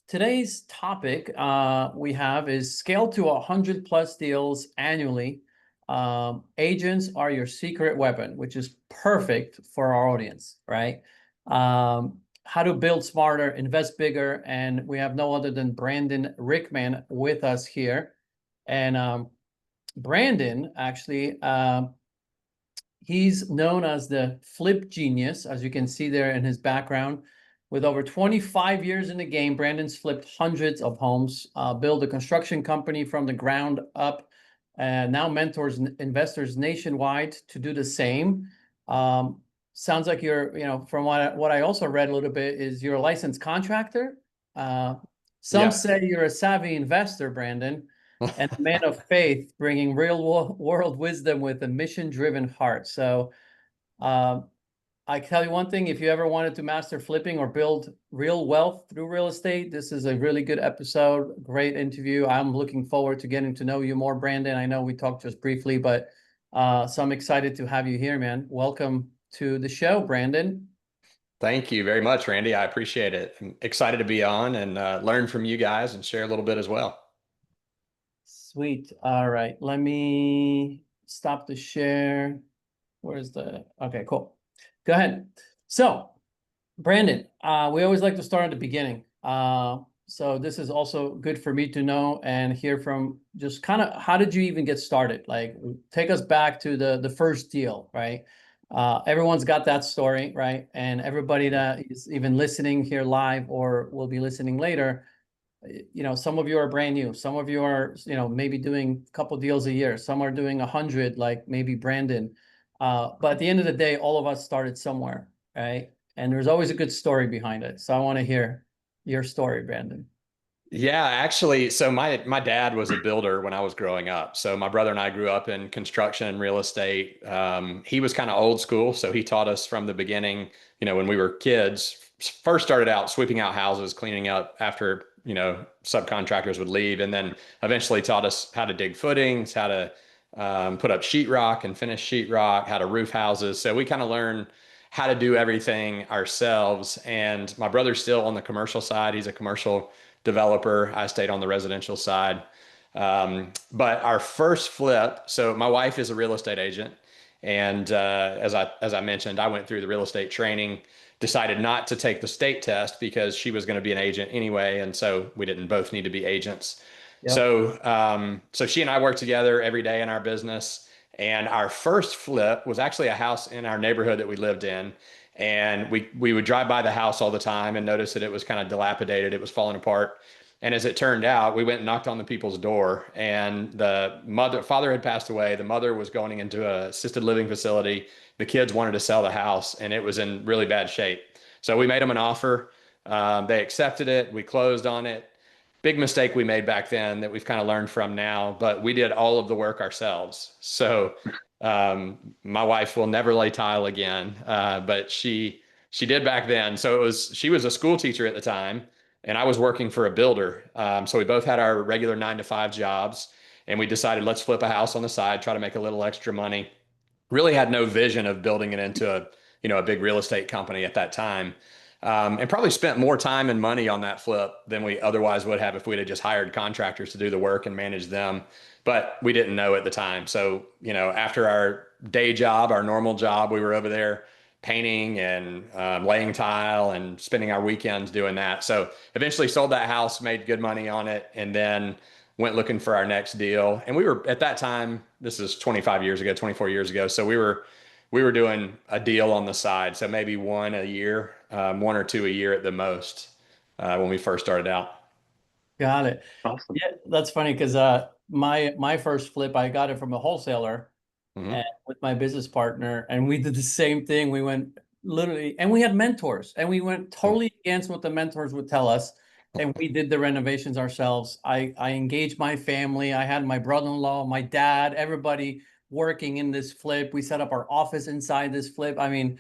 today's topic we have is scale to 100 plus deals annually. Agents are your secret weapon, which is perfect for our audience, right? How to build smarter, invest bigger, and we have no other than Brandon Rickman with us here. And Brandon, actually, he's known as the flip genius, as you can see there in his background. With over 25 years in the game, Brandon's flipped hundreds of homes, built a construction company from the ground up, and now mentors investors nationwide to do the same. Sounds like you're, from what I also read a little bit, is you're a licensed contractor. Some say you're a savvy investor, Brandon, and a man of faith, bringing real world wisdom with a mission-driven heart. So I tell you one thing, if you ever wanted to master flipping or build real wealth through real estate, this is a really good episode, great interview. I'm looking forward to getting to know you more, Brandon. I know we talked just briefly, but so I'm excited to have you here, man. Welcome to the show, Brandon. Thank you very much, Randy. I appreciate it. I'm excited to be on and learn from you guys and share a little bit as well. Sweet. All right. Let me stop the share. Where's okay, cool. Go ahead. So, Brandon, we always like to start at the beginning. So this is also good for me to know and hear from just kind of how did you even get started? Like, take us back to the first deal, right? Everyone's got that story, right? And everybody that is even listening here live or will be listening later, some of you are brand new. Some of you are, maybe doing a couple deals a year. Some are doing 100, like maybe Brandon. But at the end of the day, all of us started somewhere, right? And there's always a good story behind it. So I want to hear your story, Brandon. Yeah, actually, so my dad was a builder when I was growing up. So my brother and I grew up in construction and real estate. He was kind of old school, so he taught us from the beginning, when we were kids, first started out sweeping out houses, cleaning up after, subcontractors would leave, and then eventually taught us how to dig footings, how to put up sheetrock and finish sheetrock, how to roof houses. So we kind of learned how to do everything ourselves. And my brother's still on the commercial side. He's a commercial developer. I stayed on the residential side. But our first flip, so my wife is a real estate agent. And as I mentioned, I went through the real estate training, decided not to take the state test because she was going to be an agent anyway. And so we didn't both need to be agents. Yep. So she and I worked together every day in our business. And our first flip was actually a house in our neighborhood that we lived in. And we would drive by the house all the time and notice that it was kind of dilapidated. It was falling apart. And as it turned out, we went and knocked on the people's door, and father had passed away. The mother was going into an assisted living facility. The kids wanted to sell the house, and it was in really bad shape. So we made them an offer. They accepted it. We closed on it. Big mistake we made back then that we've kind of learned from now, but we did all of the work ourselves. So my wife will never lay tile again, but she did back then. So she was a school teacher at the time, and I was working for a builder. So we both had our regular 9 to 5 jobs, and we decided let's flip a house on the side, try to make a little extra money. Really had no vision of building it into a big real estate company at that time. And probably spent more time and money on that flip than we otherwise would have if we'd have just hired contractors to do the work and manage them. But we didn't know at the time. So, after our day job, our normal job, we were over there painting and laying tile and spending our weekends doing that. So eventually sold that house, made good money on it, and then went looking for our next deal. And we were at that time, this is 25 years ago, 24 years ago. So we were doing a deal on the side. So maybe one a year, one or two a year at the most, when we first started out. Got it. Awesome. Yeah, that's funny because my first flip, I got it from a wholesaler and Hmm. with my business partner, and we did the same thing. We went literally, and we had mentors, and we went totally against what the mentors would tell us, and we did the renovations ourselves. I engaged my family. I had my brother-in-law, my dad, everybody working in this flip. We set up our office inside this flip. I mean,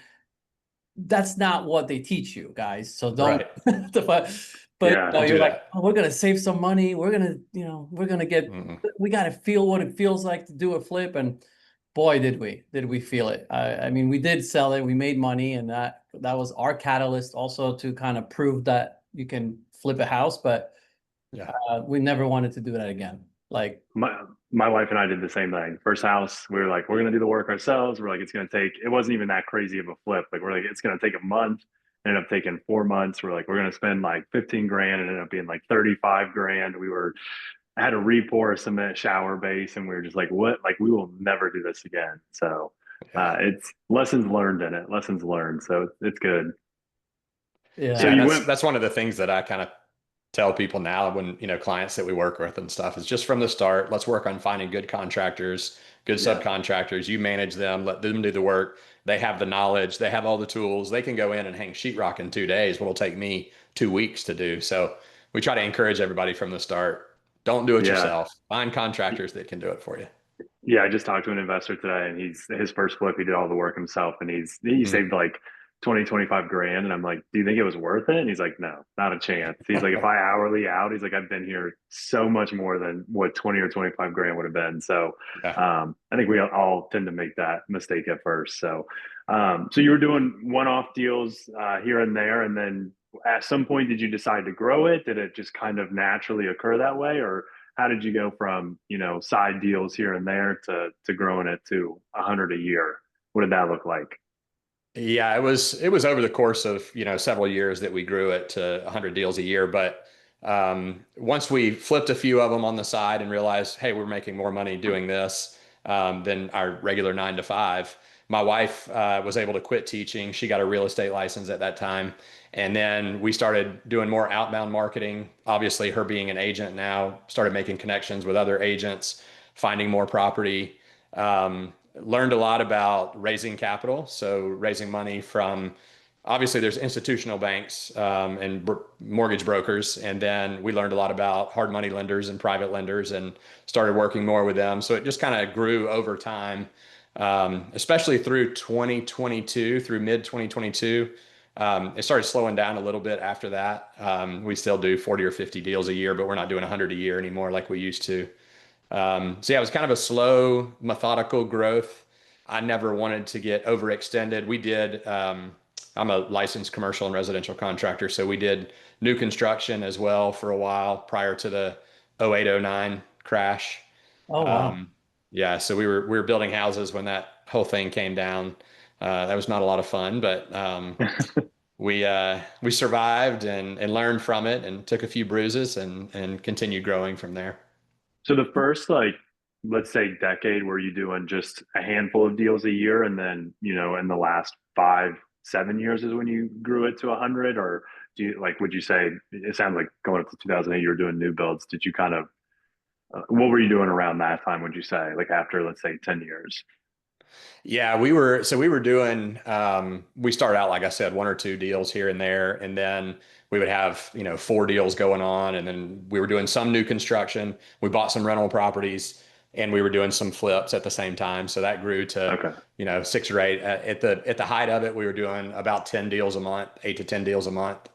that's not what they teach you, guys. So don't. Right. But Yeah. Don't you're do like, that. oh, we're gonna save some money. We're gonna get. Mm-mm. We gotta feel what it feels like to do a flip, and boy, did we feel it. I mean, we did sell it. We made money, and that was our catalyst also to kind of prove that you can flip a house, but Yeah. we never wanted to do that again. Like, My wife and I did the same thing. First house, we were like, we're gonna do the work ourselves. We're like, it's gonna take. It wasn't even that crazy of a flip. Like we're like, it's gonna take a month. Ended up taking 4 months. We're like, we're gonna spend like 15 grand, and ended up being like 35 grand. I had to re-pour a cement shower base, and we were just like, what? Like we will never do this again. So Yeah. it's lessons learned in it. Lessons learned. So it's good. So Yeah, yeah, and you that's went. that's one of the things that I kind of tell people now when, clients that we work with and stuff is just from the start, let's work on finding good contractors, good Yeah. subcontractors. You manage them, let them do the work. They have the knowledge, they have all the tools. They can go in and hang sheetrock in 2 days. What'll take me 2 weeks to do. So we try to encourage everybody from the start. Don't do it Yeah. yourself. Find contractors that can do it for you. Yeah, I just talked to an investor today, and he's his first flip. He did all the work himself, and he Mhm. saved like 20, 25 grand. And I'm like, do you think it was worth it? And he's like, no, not a chance. He's like, if I hourly out, he's like, I've been here so much more than what 20 or 25 grand would have been. So Yeah. I think we all tend to make that mistake at first. So so you were doing one-off deals here and there, and then at some point, did you decide to grow it? Did it just kind of naturally occur that way, or how did you go from side deals here and there to growing it to 100 a year? What did that look like? Yeah, it was over the course of, several years that we grew it to 100 deals a year. But once we flipped a few of them on the side and realized, hey, we're making more money doing this than our regular 9 to 5. My wife was able to quit teaching. She got a real estate license at that time. And then we started doing more outbound marketing. Obviously, her being an agent now, started making connections with other agents, finding more property. Learned a lot about raising capital. So raising money from, obviously there's institutional banks and mortgage brokers. And then we learned a lot about hard money lenders and private lenders and started working more with them. So it just kind of grew over time, especially through 2022, through mid 2022. It started slowing down a little bit after that. We still do 40 or 50 deals a year, but we're not doing 100 a year anymore like we used to. So yeah, it was kind of a slow, methodical growth. I never wanted to get overextended. We did, I'm a licensed commercial and residential contractor, so we did new construction as well for a while prior to the 0809 crash. oh wow. Um, yeah, so we were building houses when that whole thing came down. That was not a lot of fun, but we survived and learned from it and took a few bruises and continued growing from there. So the first, like, let's say decade, were you doing just a handful of deals a year, and then in the last 5, 7 years is when you grew it to 100? Or would you say it sounds like going up to 2008 you were doing new builds? Did you kind of what were you doing around that time, would you say, like after, let's say, 10 years? Yeah, we were doing we started out, like I said, one or two deals here and there, and then we would have, four deals going on, and then we were doing some new construction. We bought some rental properties and we were doing some flips at the same time. So that grew to, Okay. 6 or 8. At the height of it, we were doing about 10 deals a month, 8 to 10 deals a month.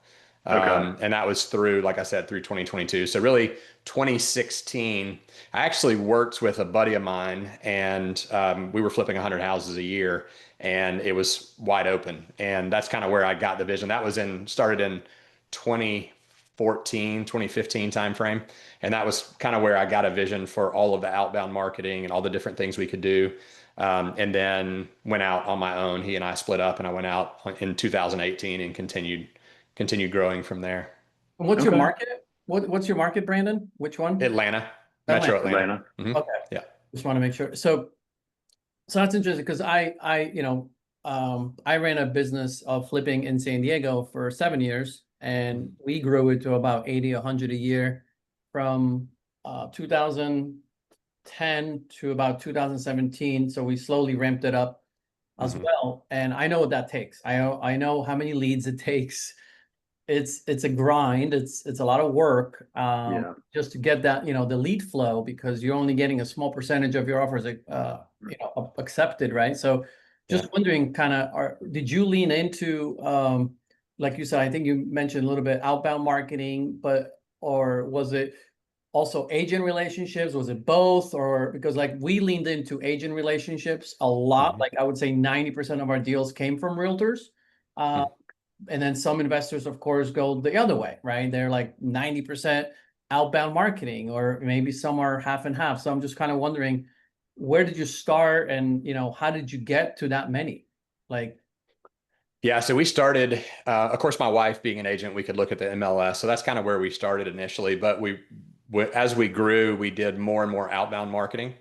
Okay. And that was through, like I said, through 2022. So really 2016, I actually worked with a buddy of mine and we were flipping 100 houses a year and it was wide open. And that's kind of where I got the vision. That was started in 2014, 2015 timeframe. And that was kind of where I got a vision for all of the outbound marketing and all the different things we could do. And then went out on my own. He and I split up and I went out in 2018 and continued growing from there. What's your Okay. market? What's your market, Brandon? Which one? Atlanta, Atlanta. Metro Atlanta. Atlanta. Mhm. Okay. Yeah. Just want to make sure. So that's interesting because I ran a business of flipping in San Diego for 7 years, and we grew it to about 80, 100 a year from 2010 to about 2017. So we slowly ramped it up as Mhm. well. And I know what that takes. I know how many leads it takes. It's a grind. It's a lot of work Yeah. just to get that, the lead flow, because you're only getting a small percentage of your offers accepted, right? So Yeah. just wondering, kind of, did you lean into like you said, I think you mentioned a little bit outbound marketing, or was it also agent relationships? Was it both? Or because like we leaned into agent relationships a lot, Mhm. like I would say 90% of our deals came from realtors. Uh, Mhm. And then some investors, of course, go the other way, right? They're like 90% outbound marketing, or maybe some are half and half. So I'm just kind of wondering, where did you start, and how did you get to that many? Like, Yeah, so we started, of course, my wife being an agent, we could look at the MLS. So that's kind of where we started initially. But as we grew, we did more and more outbound marketing.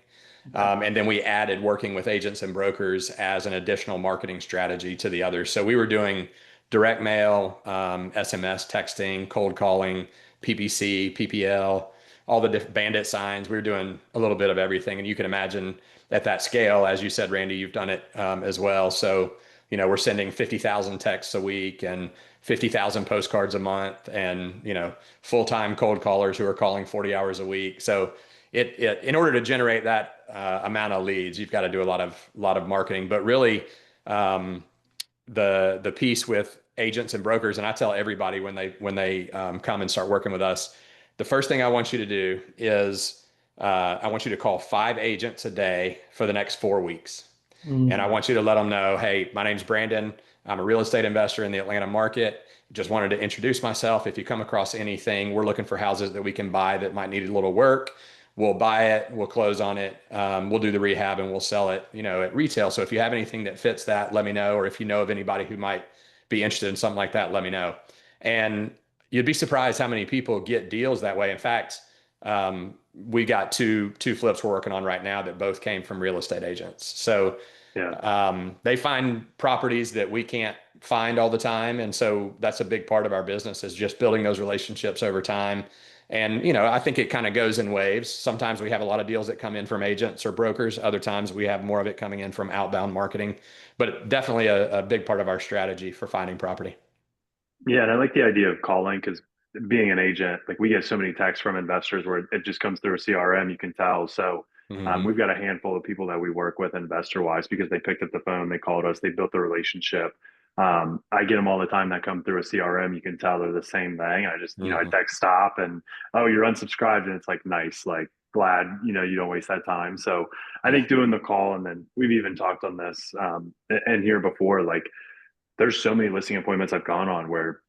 And then we added working with agents and brokers as an additional marketing strategy to the others. So we were doing direct mail, SMS texting, cold calling, PPC, PPL, all the different bandit signs. We were doing a little bit of everything. And you can imagine at that scale, as you said, Randy, you've done it as well. So, we're sending 50,000 texts a week and 50,000 postcards a month, and, full-time cold callers who are calling 40 hours a week. So in order to generate that amount of leads, you've got to do a lot of marketing. But really, the piece with agents and brokers, and I tell everybody when they come and start working with us, the first thing I want you to do is I want you to call 5 agents a day for the next 4 weeks. And I want you to let them know, hey, my name's Brandon. I'm a real estate investor in the Atlanta market. Just wanted to introduce myself. If you come across anything, we're looking for houses that we can buy that might need a little work. We'll buy it, we'll close on it, we'll do the rehab, and we'll sell it, at retail. So if you have anything that fits that, let me know. Or if you know of anybody who might be interested in something like that, let me know. And you'd be surprised how many people get deals that way. In fact, we got two flips we're working on right now that both came from real estate agents. So they find properties that we can't find all the time. And so that's a big part of our business, is just building those relationships over time. And, I think it kind of goes in waves. Sometimes we have a lot of deals that come in from agents or brokers. Other times we have more of it coming in from outbound marketing, but definitely a big part of our strategy for finding property. Yeah, and I like the idea of calling, because being an agent, like we get so many texts from investors where it just comes through a CRM, you can tell. So we've got a handful of people that we work with investor wise, because they picked up the phone, they called us, they built the relationship. I get them all the time that come through a CRM. You can tell they're the same thing. I just, I text stop and, oh, you're unsubscribed. And it's like, nice, like glad, you don't waste that time. So I think doing the call, and then we've even talked on this and here before, like, there's so many listing appointments I've gone on where,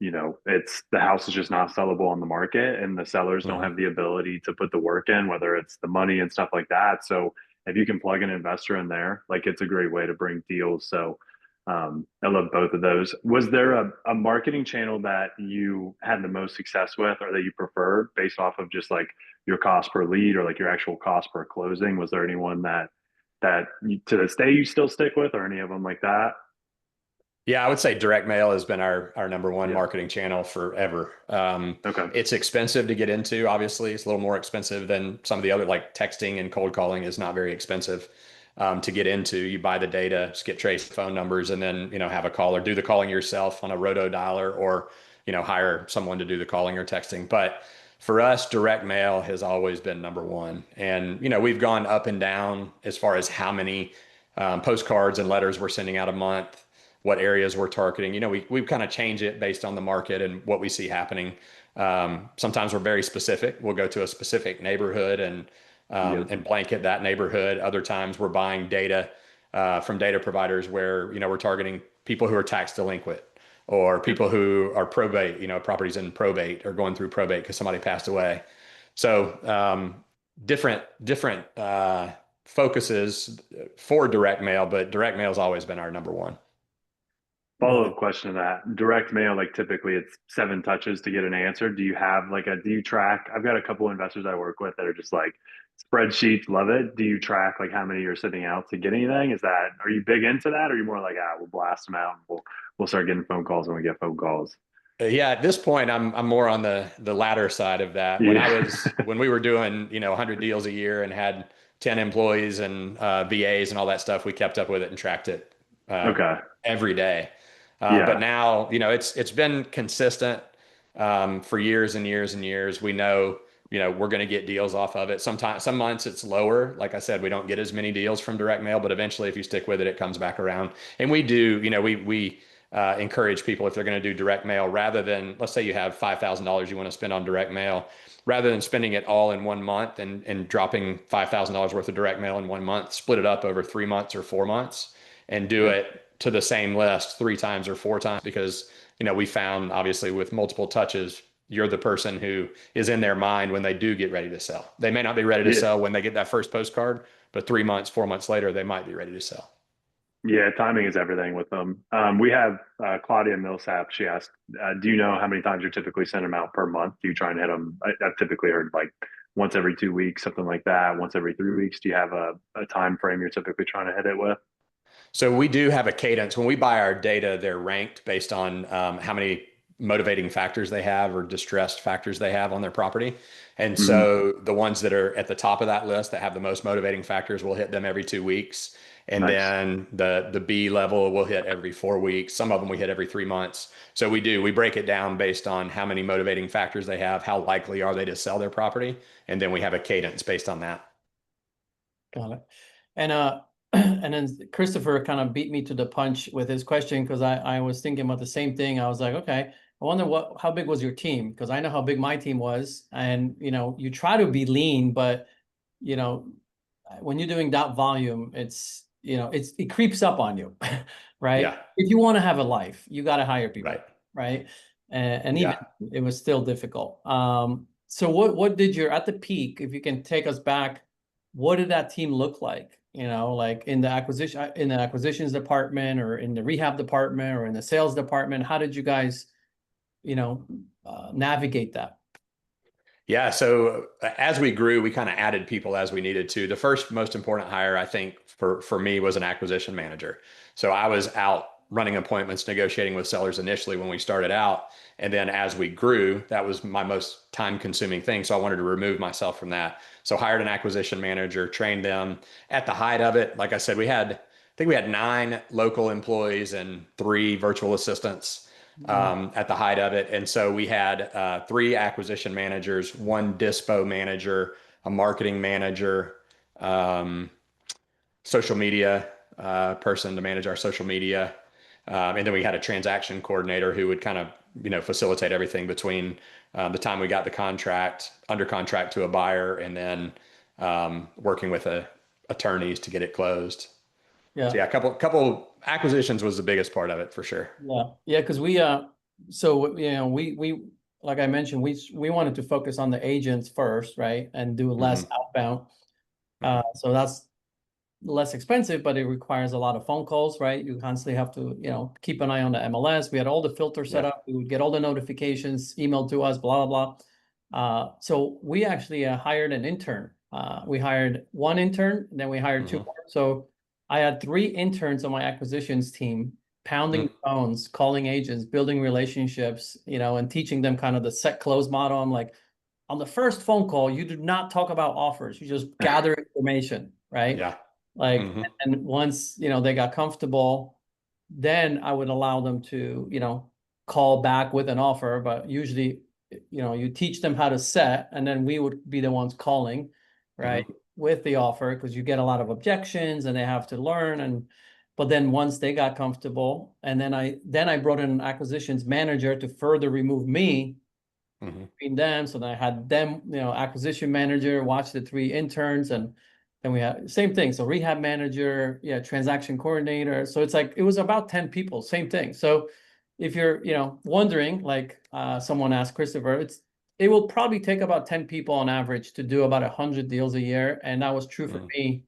it's the house is just not sellable on the market, and the sellers don't have the ability to put the work in, whether it's the money and stuff like that. So if you can plug an investor in there, like, it's a great way to bring deals. So I love both of those. Was there a marketing channel that you had the most success with, or that you preferred based off of just like your cost per lead, or like your actual cost per closing? Was there anyone that to this day you still stick with, or any of them like that? Yeah, I would say direct mail has been our number one Yeah. marketing channel forever. Okay. It's expensive to get into. Obviously, it's a little more expensive than some of the other, like texting and cold calling is not very expensive to get into. You buy the data, skip trace phone numbers, and then, have a caller do the calling yourself on a roto dialer, or, hire someone to do the calling or texting. But for us, direct mail has always been number one. And, we've gone up and down as far as how many postcards and letters we're sending out a month, what areas we're targeting. We kind of change it based on the market and what we see happening. Sometimes we're very specific. We'll go to a specific neighborhood and blanket that neighborhood. Other times we're buying data from data providers where, we're targeting people who are tax delinquent, or people who are probate, properties in probate or going through probate because somebody passed away. So different focuses for direct mail, but direct mail has always been our number one. Follow-up question to that. Direct mail, like typically it's 7 touches to get an answer. Do you have do you track? I've got a couple of investors I work with that are just like spreadsheets, love it. Do you track like how many you're sending out to get anything? Are you big into that? Or are you more like, we'll blast them out and we'll start getting phone calls when we get phone calls? Yeah, at this point, I'm more on the latter side of that. When we were doing 100 deals a year and had 10 employees and VAs and all that stuff, we kept up with it and tracked it Okay. every day. Yeah. But now, it's been consistent for years and years and years. We know, we're going to get deals off of it. Sometimes, some months it's lower. Like I said, we don't get as many deals from direct mail, but eventually if you stick with it, it comes back around. And we do, we encourage people, if they're going to do direct mail, rather than, let's say you have $5,000 you want to spend on direct mail, rather than spending it all in 1 month and dropping $5,000 worth of direct mail in 1 month, split it up over 3 months or 4 months and do it to the same list 3 times or 4 times, because we found obviously with multiple touches, you're the person who is in their mind when they do get ready to sell. They may not be ready to Yeah. sell when they get that first postcard, but 3 months, 4 months later, they might be ready to sell. Yeah, timing is everything with them. We have Claudia Millsap. She asked, "Do you know how many times you're typically sending them out per month? Do you try and hit them?" I've typically heard like once every 2 weeks, something like that. Once every 3 weeks. Do you have a time frame you're typically trying to hit it with? So we do have a cadence. When we buy our data, they're ranked based on how many motivating factors they have or distressed factors they have on their property. And Hmm. so the ones that are at the top of that list that have the most motivating factors, we'll hit them every 2 weeks. And Nice. then the B level we'll hit every 4 weeks. Some of them we hit every 3 months. So we break it down based on how many motivating factors they have, how likely are they to sell their property, and then we have a cadence based on that. Got it. And and then Christopher kind of beat me to the punch with his question because I was thinking about the same thing. I was like, okay, I wonder how big was your team? Because I know how big my team was. And you try to be lean, but you know, when you're doing that volume, it creeps up on you, right? Yeah, If you want to have a life, you got to hire people, right. right? And even Yeah. it was still difficult. So what did your at the peak, if you can take us back, what did that team look like? Like in the acquisitions department or in the rehab department or in the sales department, how did you guys, navigate that? Yeah. So as we grew, we kind of added people as we needed to. The first most important hire, I think, for me was an acquisition manager. So I was out running appointments, negotiating with sellers initially when we started out. And then as we grew, that was my most time consuming thing. So I wanted to remove myself from that. So hired an acquisition manager, trained them at the height of it. Like I said, I think we had 9 local employees and 3 virtual assistants at the height of it. And so we had 3 acquisition managers, 1 dispo manager, a marketing manager, um, social media person to manage our social media. And then we had a transaction coordinator who would kind of, facilitate everything between the time we got the contract, under contract to a buyer, and then working with attorneys to get it closed. So Yeah. yeah, a couple acquisitions was the biggest part of it for sure. Yeah, because we like I mentioned, we wanted to focus on the agents first, right? And do less Hmm. outbound. Hmm. So that's less expensive, but it requires a lot of phone calls, right? You constantly have to, keep an eye on the MLS. We had all the filters set Yeah. up. We would get all the notifications emailed to us, blah, blah, blah. So we actually hired an intern. We hired one intern, and then we hired two Hmm. more. So I had 3 interns on my acquisitions team, pounding the phones, calling agents, building relationships, and teaching them kind of the set close model. I'm like, on the first phone call, you do not talk about offers. You just gather information, right? Yeah. Like, Hmm. and once, they got comfortable, then I would allow them to, call back with an offer. But usually, you teach them how to set, and then we would be the ones calling, right, Hmm. with the offer because you get a lot of objections and they have to learn. But then once they got comfortable, and then I brought in an acquisitions manager to further remove me Hmm. between them. So then I had them, acquisition manager, watch the 3 interns, and then we had same thing. So rehab manager, yeah, transaction coordinator. So it's like it was about 10 people, same thing. So if you're, wondering, like someone asked Christopher, it will probably take about 10 people on average to do about 100 deals a year. And that was true for Hmm. me.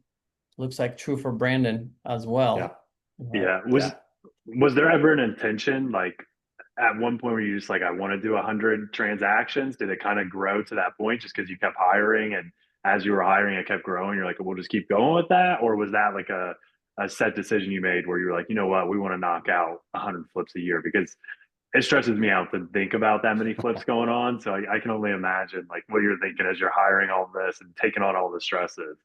Looks like true for Brandon as Yeah. well. Right. Yeah. Yeah. Was there ever an intention, like at one point where you just like, I want to do 100 transactions? Did it kind of grow to that point just because you kept hiring, and as you were hiring, it kept growing? You're like, we'll just keep going with that, or was that like a set decision you made where you were like, you know what, we want to knock out 100 flips a year? Because it stresses me out to think about that many flips going on. So I can only imagine like what you're thinking as you're hiring all this and taking on all the stresses.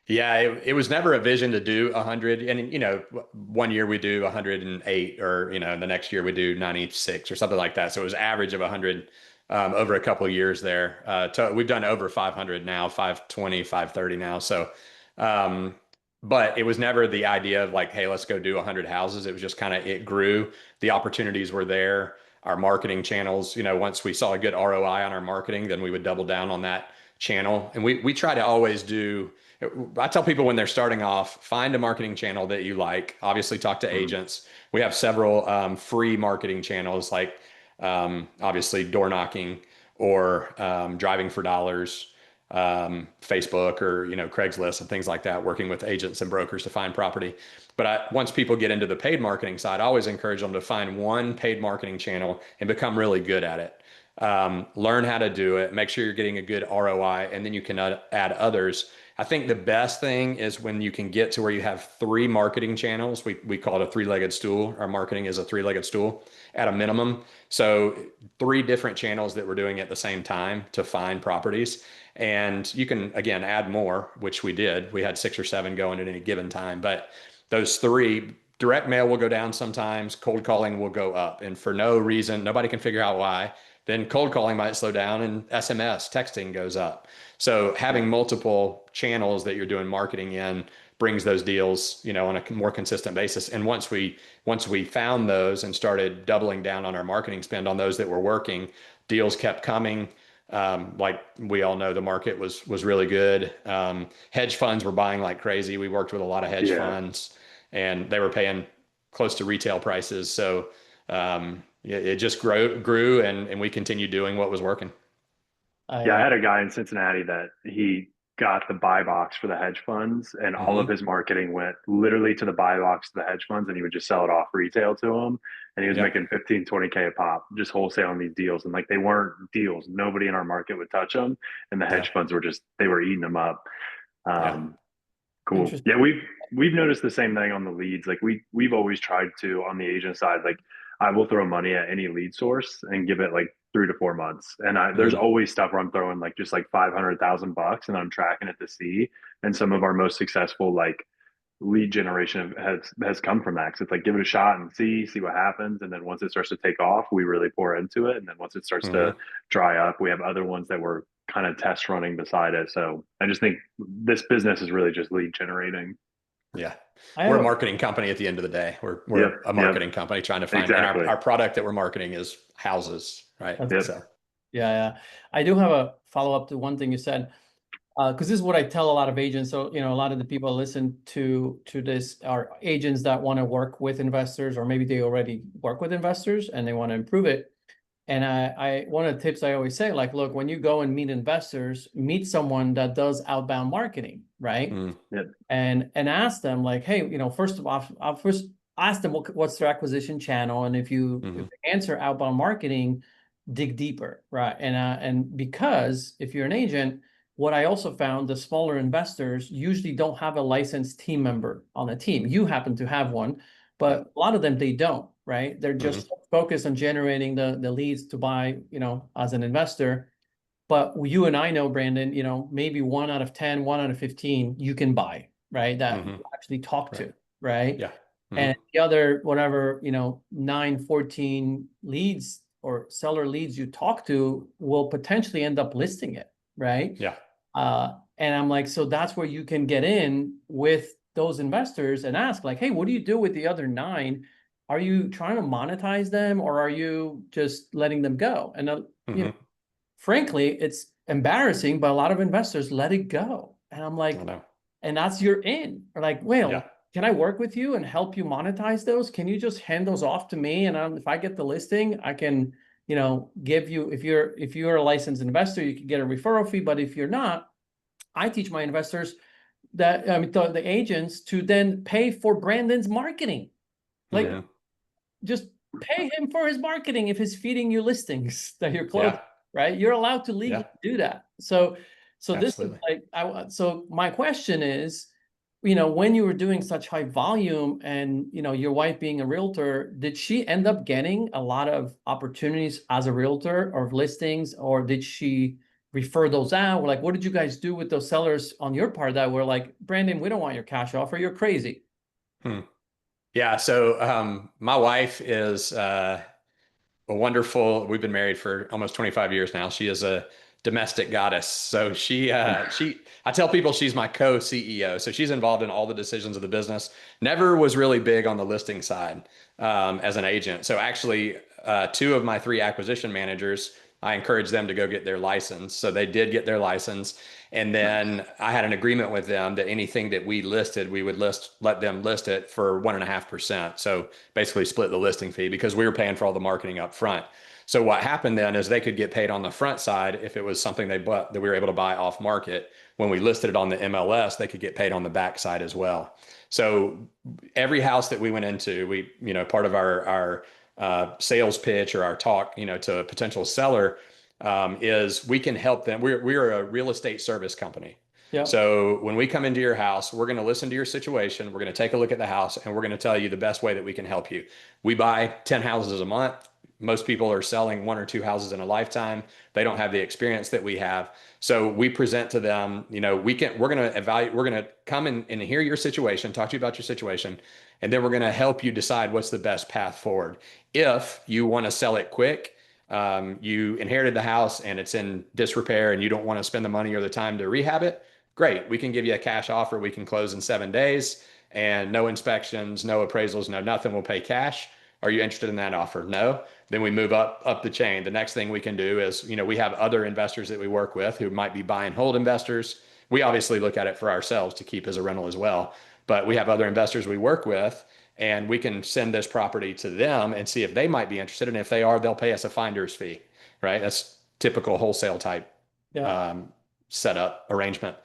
Yeah, it was never a vision to do 100. And, one year we do 108 or, the next year we do 96 or something like that. So it was average of 100 over a couple of years there. We've done over 500 now, 520, 530 now. So, um, but it was never the idea of like, hey, let's go do 100 houses. It was just kind of, it grew. The opportunities were there. Our marketing channels, once we saw a good ROI on our marketing, then we would double down on that channel. And we try to always do, I tell people when they're starting off, find a marketing channel that you like. Obviously, talk to agents. We have several free marketing channels like obviously door knocking or driving for dollars, Facebook or Craigslist and things like that, working with agents and brokers to find property. But once people get into the paid marketing side, I always encourage them to find one paid marketing channel and become really good at it. Learn how to do it, make sure you're getting a good ROI, and then you can add others. I think the best thing is when you can get to where you have three marketing channels. We call it a three-legged stool. Our marketing is a three-legged stool at a minimum. So three different channels that we're doing at the same time to find properties. And you can, again, add more, which we did. We had 6 or 7 going at any given time. But those three, direct mail will go down sometimes, cold calling will go up. And for no reason, nobody can figure out why. Then cold calling might slow down and SMS texting goes up. So having multiple channels that you're doing marketing in brings those deals, on a more consistent basis. And once we found those and started doubling down on our marketing spend on those that were working, deals kept coming. Like we all know, the market was really good. Hedge funds were buying like crazy. We worked with a lot of hedge funds, and they were paying close to retail prices. So it just grew, and we continued doing what was working. I had a guy in Cincinnati that he got the buy box for the hedge funds, and all of his marketing went literally to the buy box to the hedge funds, and he would just sell it off retail to them. And he was making 15, 20K a pop, just wholesaling these deals. And like, they weren't deals. Nobody in our market would touch them. And the hedge funds were they were eating them up. Cool. Yeah. We've noticed the same thing on the leads. Like we've always tried to, on the agent side, like I will throw money at any lead source and give it like 3 to 4 months. And there's always stuff where I'm throwing like just like $500,000 and I'm tracking it to see. And some of our most successful like lead generation has come from that. 'Cause it's like, give it a shot and see what happens. And then once it starts to take off, we really pour into it. And then once it starts to dry up, we have other ones that we're kind of test running beside it. So I just think this business is really just lead generating. Yeah. We're a marketing company at the end of the day. We're a marketing company trying to find, and our product that we're marketing is houses, right? So. Yeah. I do have a follow-up to one thing you said, because this is what I tell a lot of agents. So, a lot of the people listen to this are agents that want to work with investors, or maybe they already work with investors and they want to improve it. And I one of the tips I always say, like, look, when you go and meet investors, meet someone that does outbound marketing, right? And ask them like, hey, first of all, I'll first ask them what's their acquisition channel, and if they answer outbound marketing, dig deeper, right? And because if you're an agent, what I also found, the smaller investors usually don't have a licensed team member on the team. You happen to have one, but a lot of them, they don't, right? They're just focused on generating the leads to buy, as an investor. But you and I know, Brandon, maybe 1 out of 10, 1 out of 15, you can buy, right? That you actually talk to, right? Yeah. And the other, whatever, 9, 14 leads or seller leads you talk to will potentially end up listing it, right? Yeah. And I'm like, so that's where you can get in with those investors and ask like, hey, what do you do with the other 9? Are you trying to monetize them, or are you just letting them go? And frankly, it's embarrassing, but a lot of investors let it go. And I'm like, and that's your in. Or like, well, can I work with you and help you monetize those? Can you just hand those off to me? And if I get the listing, I can, give you, if you're a licensed investor, you can get a referral fee. But if you're not, I teach my investors that, the agents, to then pay for Brandon's marketing. Like, just pay him for his marketing if he's feeding you listings that you're closing, right? You're allowed to legally do that. So this is like, so my question is, when you were doing such high volume and, your wife being a realtor, did she end up getting a lot of opportunities as a realtor or listings, or did she refer those out? Or like, what did you guys do with those sellers on your part that were like, Brandon, we don't want your cash offer, you're crazy? Yeah. So my wife is a wonderful, we've been married for almost 25 years now. She is a domestic goddess. So I tell people she's my co-CEO. So she's involved in all the decisions of the business. Never was really big on the listing side as an agent. So actually 2 of my 3 acquisition managers, I encouraged them to go get their license. So they did get their license. And then I had an agreement with them that anything that we listed, we would let them list it for 1.5%. So basically split the listing fee because we were paying for all the marketing up front. So what happened then is they could get paid on the front side if it was something they bought that we were able to buy off market. When we listed it on the MLS, they could get paid on the back side as well. So every house that we went into, part of our sales pitch or our talk, to a potential seller, is we can help them. We're a real estate service company. Yeah. So when we come into your house, we're going to listen to your situation. We're going to take a look at the house and we're going to tell you the best way that we can help you. We buy 10 houses a month. Most people are selling 1 or 2 houses in a lifetime. They don't have the experience that we have. So we present to them, we're going to evaluate, we're going to come and hear your situation, talk to you about your situation, and then we're going to help you decide what's the best path forward. If you want to sell it quick, you inherited the house and it's in disrepair and you don't want to spend the money or the time to rehab it, great. We can give you a cash offer. We can close in 7 days and no inspections, no appraisals, no nothing. We'll pay cash. Are you interested in that offer? No. Then we move up the chain. The next thing we can do is, we have other investors that we work with who might be buy and hold investors. We obviously look at it for ourselves to keep as a rental as well, but we have other investors we work with and we can send this property to them and see if they might be interested. And if they are, they'll pay us a finder's fee, right? That's typical wholesale type setup arrangement.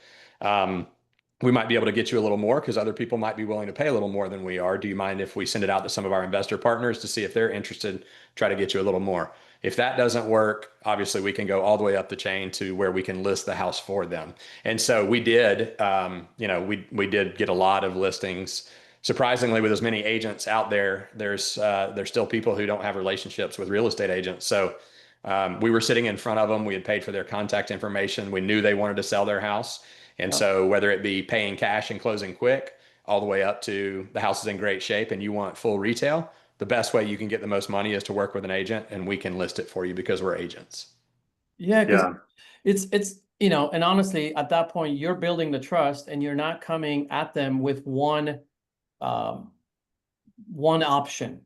We might be able to get you a little more because other people might be willing to pay a little more than we are. Do you mind if we send it out to some of our investor partners to see if they're interested, try to get you a little more? If that doesn't work, obviously we can go all the way up the chain to where we can list the house for them. And so we did, we did get a lot of listings. Surprisingly, with as many agents out there, there's still people who don't have relationships with real estate agents. So we were sitting in front of them. We had paid for their contact information. We knew they wanted to sell their house. And so whether it be paying cash and closing quick, all the way up to the house is in great shape and you want full retail, the best way you can get the most money is to work with an agent and we can list it for you because we're agents. Yeah, because it's and honestly, at that point, you're building the trust and you're not coming at them with one option,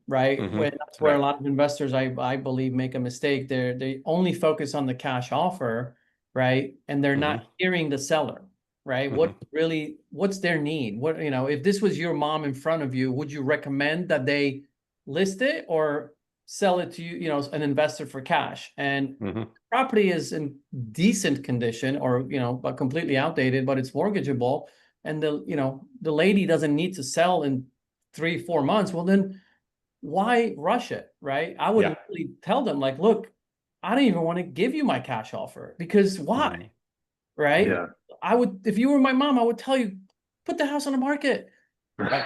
right? Mm-hmm. That's where a lot of investors, I believe, make a mistake. They only focus on the cash offer, right? And they're not hearing the seller. Right? What's their need? If this was your mom in front of you, would you recommend that they list it or sell it to an investor for cash? And property is in decent condition or, but completely outdated, but it's mortgageable. And the lady doesn't need to sell in 3-4 months. Well, then why rush it? Right? I would really tell them like, look, I don't even want to give you my cash offer because why? Right? Yeah. I would, if you were my mom, I would tell you, put the house on the market. Right.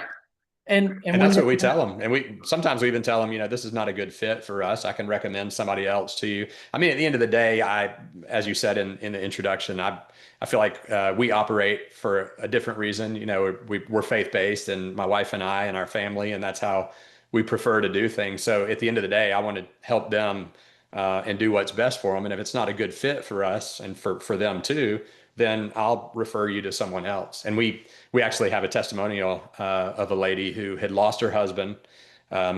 And that's what we tell them. And sometimes we even tell them, this is not a good fit for us. I can recommend somebody else to you. I mean, at the end of the day, as you said in the introduction, I feel like we operate for a different reason. We're faith-based and my wife and I and our family, and that's how we prefer to do things. So at the end of the day, I want to help them and do what's best for them. And if it's not a good fit for us and for them too, then I'll refer you to someone else. And we actually have a testimonial of a lady who had lost her husband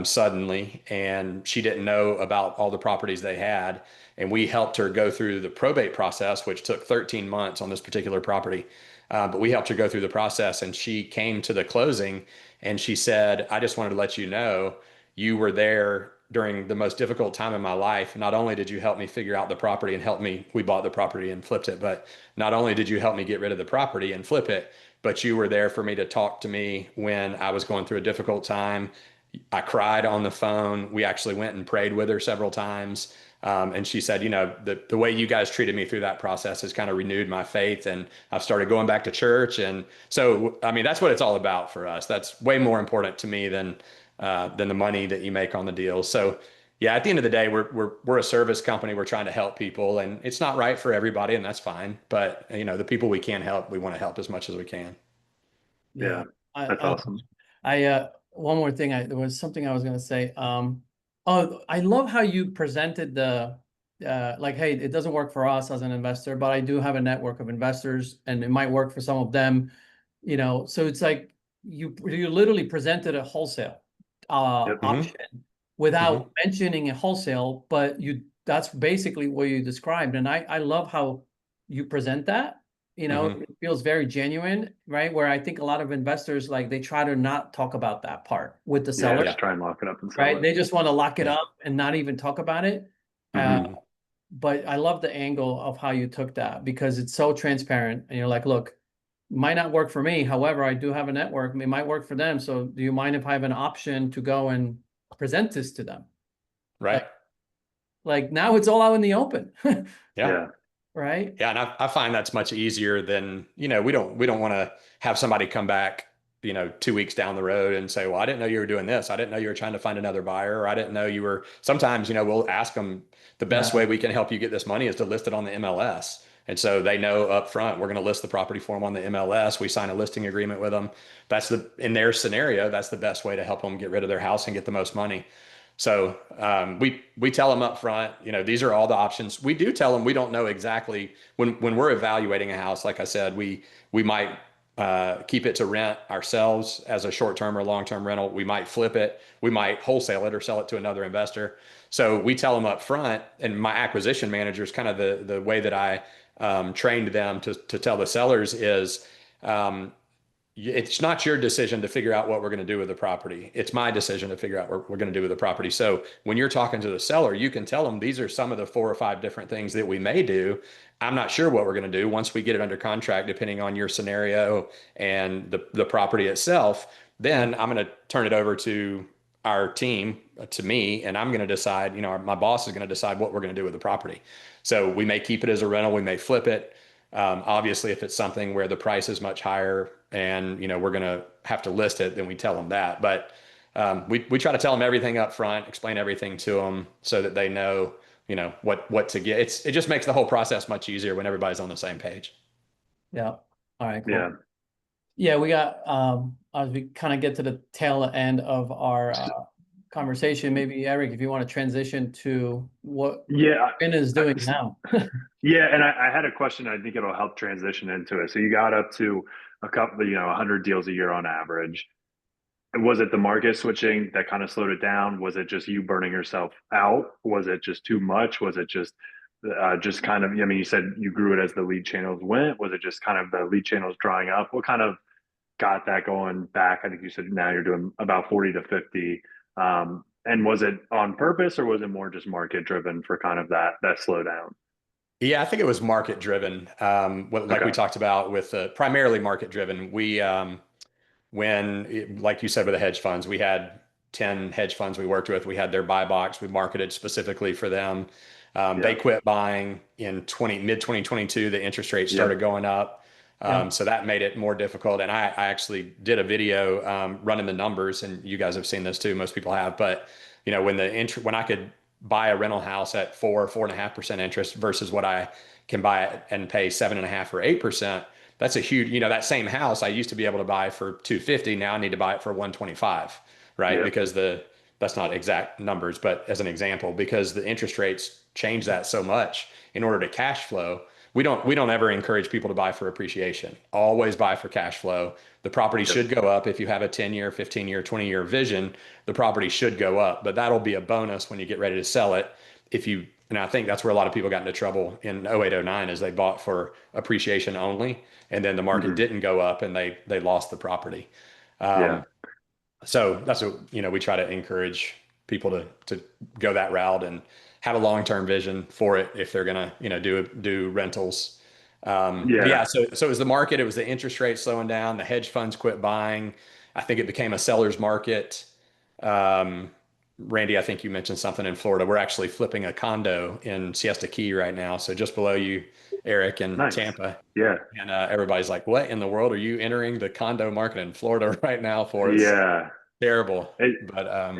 suddenly, and she didn't know about all the properties they had. And we helped her go through the probate process, which took 13 months on this particular property. But we helped her go through the process, and she came to the closing and she said, I just wanted to let you know you were there during the most difficult time in my life. Not only did you help me figure out the property and help me, we bought the property and flipped it, but not only did you help me get rid of the property and flip it, but you were there for me to talk to me when I was going through a difficult time. I cried on the phone. We actually went and prayed with her several times. And she said, the way you guys treated me through that process has kind of renewed my faith. And I've started going back to church. And so, I mean, that's what it's all about for us. That's way more important to me than the money that you make on the deal. So yeah, at the end of the day, we're a service company. We're trying to help people, and it's not right for everybody, and that's fine. But the people we can help, we want to help as much as we can. Yeah, that's awesome. One more thing, there was something I was going to say. I love how you presented like, hey, it doesn't work for us as an investor, but I do have a network of investors, and it might work for some of them. So it's like you literally presented a wholesale option without mentioning a wholesale, but that's basically what you described. And I love how you present that. You know, Mhm. it feels very genuine, right? Where I think a lot of investors, like, they try to not talk about that part with the Yeah, seller, just try and lock it up and sell right? it. They just want to lock it Yeah. up and not even talk about it. Uh, Mhm. but I love the angle of how you took that, because it's so transparent. And you're like, look, might not work for me. However, I do have a network. It might work for them. So do you mind if I have an option to go and present this to them? Right. Like now it's all out in the open, Yeah. Yeah. right? Yeah, and I find that's much easier than, we don't want to have somebody come back, 2 weeks down the road and say, well, I didn't know you were doing this. I didn't know you were trying to find another buyer, or I didn't know you were, sometimes, we'll ask them, the best Yeah. way we can help you get this money is to list it on the MLS. And so they know up front, we're going to list the property for them on the MLS. We sign a listing agreement with them. In their scenario, that's the best way to help them get rid of their house and get the most money. So we tell them up front, these are all the options. We do tell them we don't know exactly when we're evaluating a house. Like I said, we might keep it to rent ourselves as a short-term or long-term rental. We might flip it. We might wholesale it or sell it to another investor. So we tell them up front, and my acquisition manager is kind of the way that I trained them to tell the sellers is, it's not your decision to figure out what we're going to do with the property. It's my decision to figure out what we're going to do with the property. So when you're talking to the seller, you can tell them these are some of the 4 or 5 different things that we may do. I'm not sure what we're going to do once we get it under contract, depending on your scenario and the property itself. Then I'm going to turn it over to our team, to me, and I'm going to decide, my boss is going to decide what we're going to do with the property. So we may keep it as a rental, we may flip it. Obviously, if it's something where the price is much higher and we're going to have to list it, then we tell them that. But we try to tell them everything up front, explain everything to them so that they know what to get. It just makes the whole process much easier when everybody's on the same page. Yeah. All right, cool. Yeah. Yeah, we got as we kind of get to the tail end of our conversation, maybe Eric, if you want to transition to what Yeah. Ben is doing now. Yeah. And I had a question. I think it'll help transition into it. So you got up to a couple, 100 deals a year on average. Was it the market switching that kind of slowed it down? Was it just you burning yourself out? Was it just too much? Was it just kind of, I mean, you said you grew it as the lead channels went. Was it just kind of the lead channels drying up? What kind of got that going back? I think you said now you're doing about 40 to 50. And was it on purpose, or was it more just market driven for kind of that slowdown? Yeah, I think it was market driven. Like we Okay. talked about with primarily market driven. Like you said, with the hedge funds, we had 10 hedge funds we worked with. We had their buy box. We marketed specifically for them. They Yeah. quit buying in mid 2022. The interest rates Yep. started going up. Yeah. So that made it more difficult. And I actually did a video running the numbers, and you guys have seen this too. Most people have. But when I could buy a rental house at 4.5% interest versus what I can buy it and pay 7.5 or 8%. That's a huge, that same house I used to be able to buy for 250. Now I need to buy it for 125, right? Yep. Because that's not exact numbers, but as an example, because the interest rates change that so much in order to cash flow. We don't ever encourage people to buy for appreciation. Always buy for cash flow. The property Yep. should go up. If you have a 10-year, 15-year, 20-year vision, the property should go up, but that'll be a bonus when you get ready to sell it. And I think that's where a lot of people got into trouble in 0809 is they bought for appreciation only, and then the market Hmm. didn't go up and they lost the property. Yeah. So that's what, we try to encourage people to go that route and have a long-term vision for it if they're going to, do rentals. But Yeah. yeah, so it was the market, it was the interest rate slowing down, the hedge funds quit buying. I think it became a seller's market. Um, Randy, I think you mentioned something in Florida. We're actually flipping a condo in Siesta Key right now. So just below you, Eric, in Nice. Tampa. Yeah. And everybody's like, what in the world are you entering the condo market in Florida right now for? It's Yeah. terrible. It, But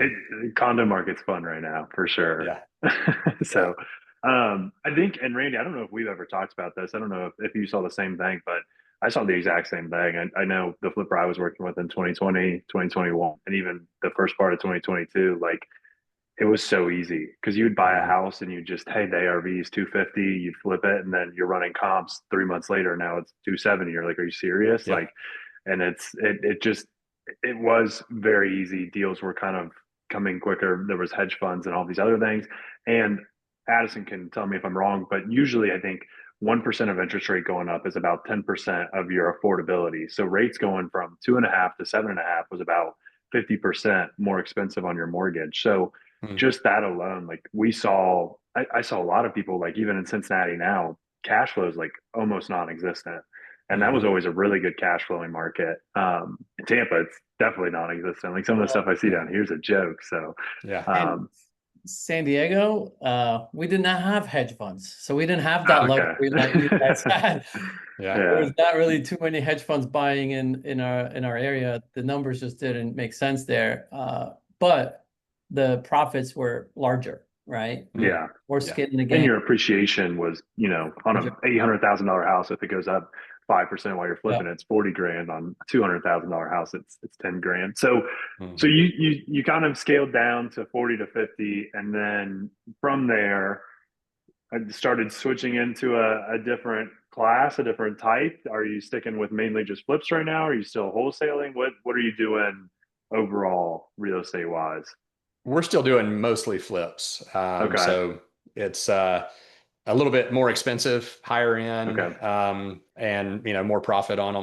condo market's fun right now for sure. yeah, yeah. So, I think, and Randy, I don't know if we've ever talked about this. I don't know if you saw the same thing, but I saw the exact same thing. I know the flipper I was working with in 2020, 2021, and even the first part of 2022, like it was so easy because you'd buy a Mhm. house and you just, hey, the ARV is 250, you'd flip it, and then you're running comps 3 months later. Now it's 270. You're like, are you serious? Yep. Like, and it just it was very easy. Deals were kind of coming quicker. There was hedge funds and all these other things, and Addison can tell me if I'm wrong, but usually I think 1% of interest rate going up is about 10% of your affordability. So rates going from 2.5 to 7.5 was about 50% more expensive on your mortgage. So Hmm. just that alone, like I saw a lot of people, like even in Cincinnati now, cash flow is like almost non-existent. And that was Mhm. always a really good cash flowing market. In Tampa, it's definitely non-existent. Like some of the stuff I see down here is a joke. So, Yeah. And um, San Diego, we did not have hedge funds, so we didn't have that okay. luxury like you guys had. Yeah. There Yeah. was not really too many hedge funds buying in our area. The numbers just didn't make sense there. But the profits were larger, right? Mm. Yeah. More Yeah. skin in the And game. your appreciation was, on a $800,000 house, if it goes up 5% while you're Yeah. flipping it, it's 40 grand. On a $200,000 house, it's 10 grand. So, so Mhm. you kind of scaled down to 40 to 50. And then from there, I started switching into a different class, a different type. Are you sticking with mainly just flips right now? Are you still wholesaling? What are you doing overall real estate wise? We're still doing mostly flips. Okay. So it's a little bit more expensive, higher end, Okay. and more profit on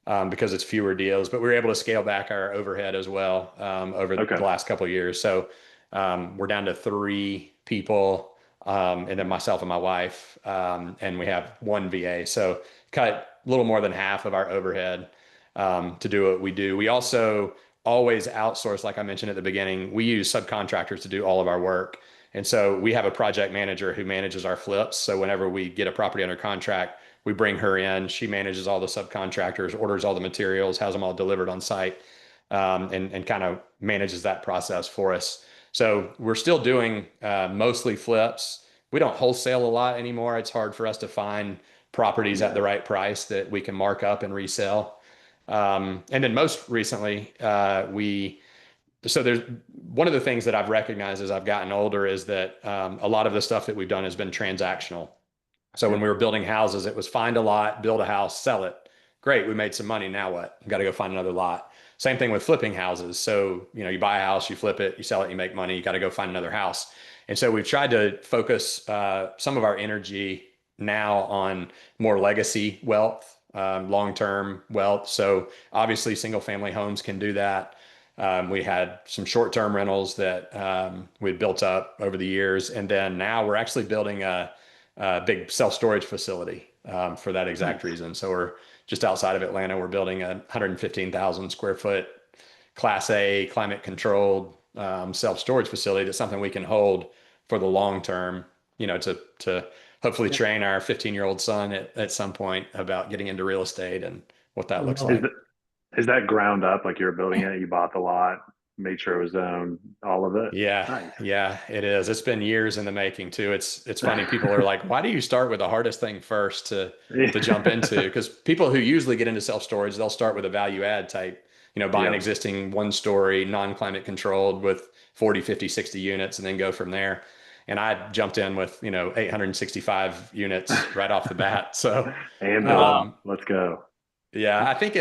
them because it's fewer deals. But we were able to scale back our overhead as well over Okay. the last couple of years. So we're down to 3 people, and then myself and my wife, and we have one VA. So cut a little more than half of our overhead to do what we do. We also always outsource, like I mentioned at the beginning. We use subcontractors to do all of our work. And so we have a project manager who manages our flips. So whenever we get a property under contract, we bring her in. She manages all the subcontractors, orders all the materials, has them all delivered on site, and kind of manages that process for us. So we're still doing mostly flips. We don't wholesale a lot anymore. It's hard for us to find properties at Yeah. the right price that we can mark up and resell. And then most recently, so there's one of the things that I've recognized as I've gotten older is that a lot of the stuff that we've done has been transactional. So when we were building houses, it was find a lot, build a house, sell it. Great, we made some money. Now what? Got to go find another lot. Same thing with flipping houses. So, you buy a house, you flip it, you sell it, you make money, you got to go find another house. And so we've tried to focus some of our energy now on more legacy wealth, long-term wealth. So obviously single family homes can do that. We had some short-term rentals that we'd built up over the years. And then now we're actually building a big self-storage facility for that exact Nice. reason. So we're just outside of Atlanta. We're building a 115,000 square foot Class A climate controlled self-storage facility. That's something we can hold for the long term, to hopefully Yeah. train our 15-year-old son at some point about getting into real estate and what I that looks love Is like. that is that ground up? Like you're building it, you bought the lot, made sure it was zoned, all of it. Yeah, Nice. yeah, it is. It's been years in the making too. It's funny. People are like, "Why do you start with the hardest thing first to jump into?" Because people who usually get into self storage, they'll start with a value add type, buy an Yep. existing one story, non-climate controlled with 40, 50, 60 units and then go from there. And I jumped in with, 865 units right off the bat. So, And Wow. boom, let's go. yeah, I think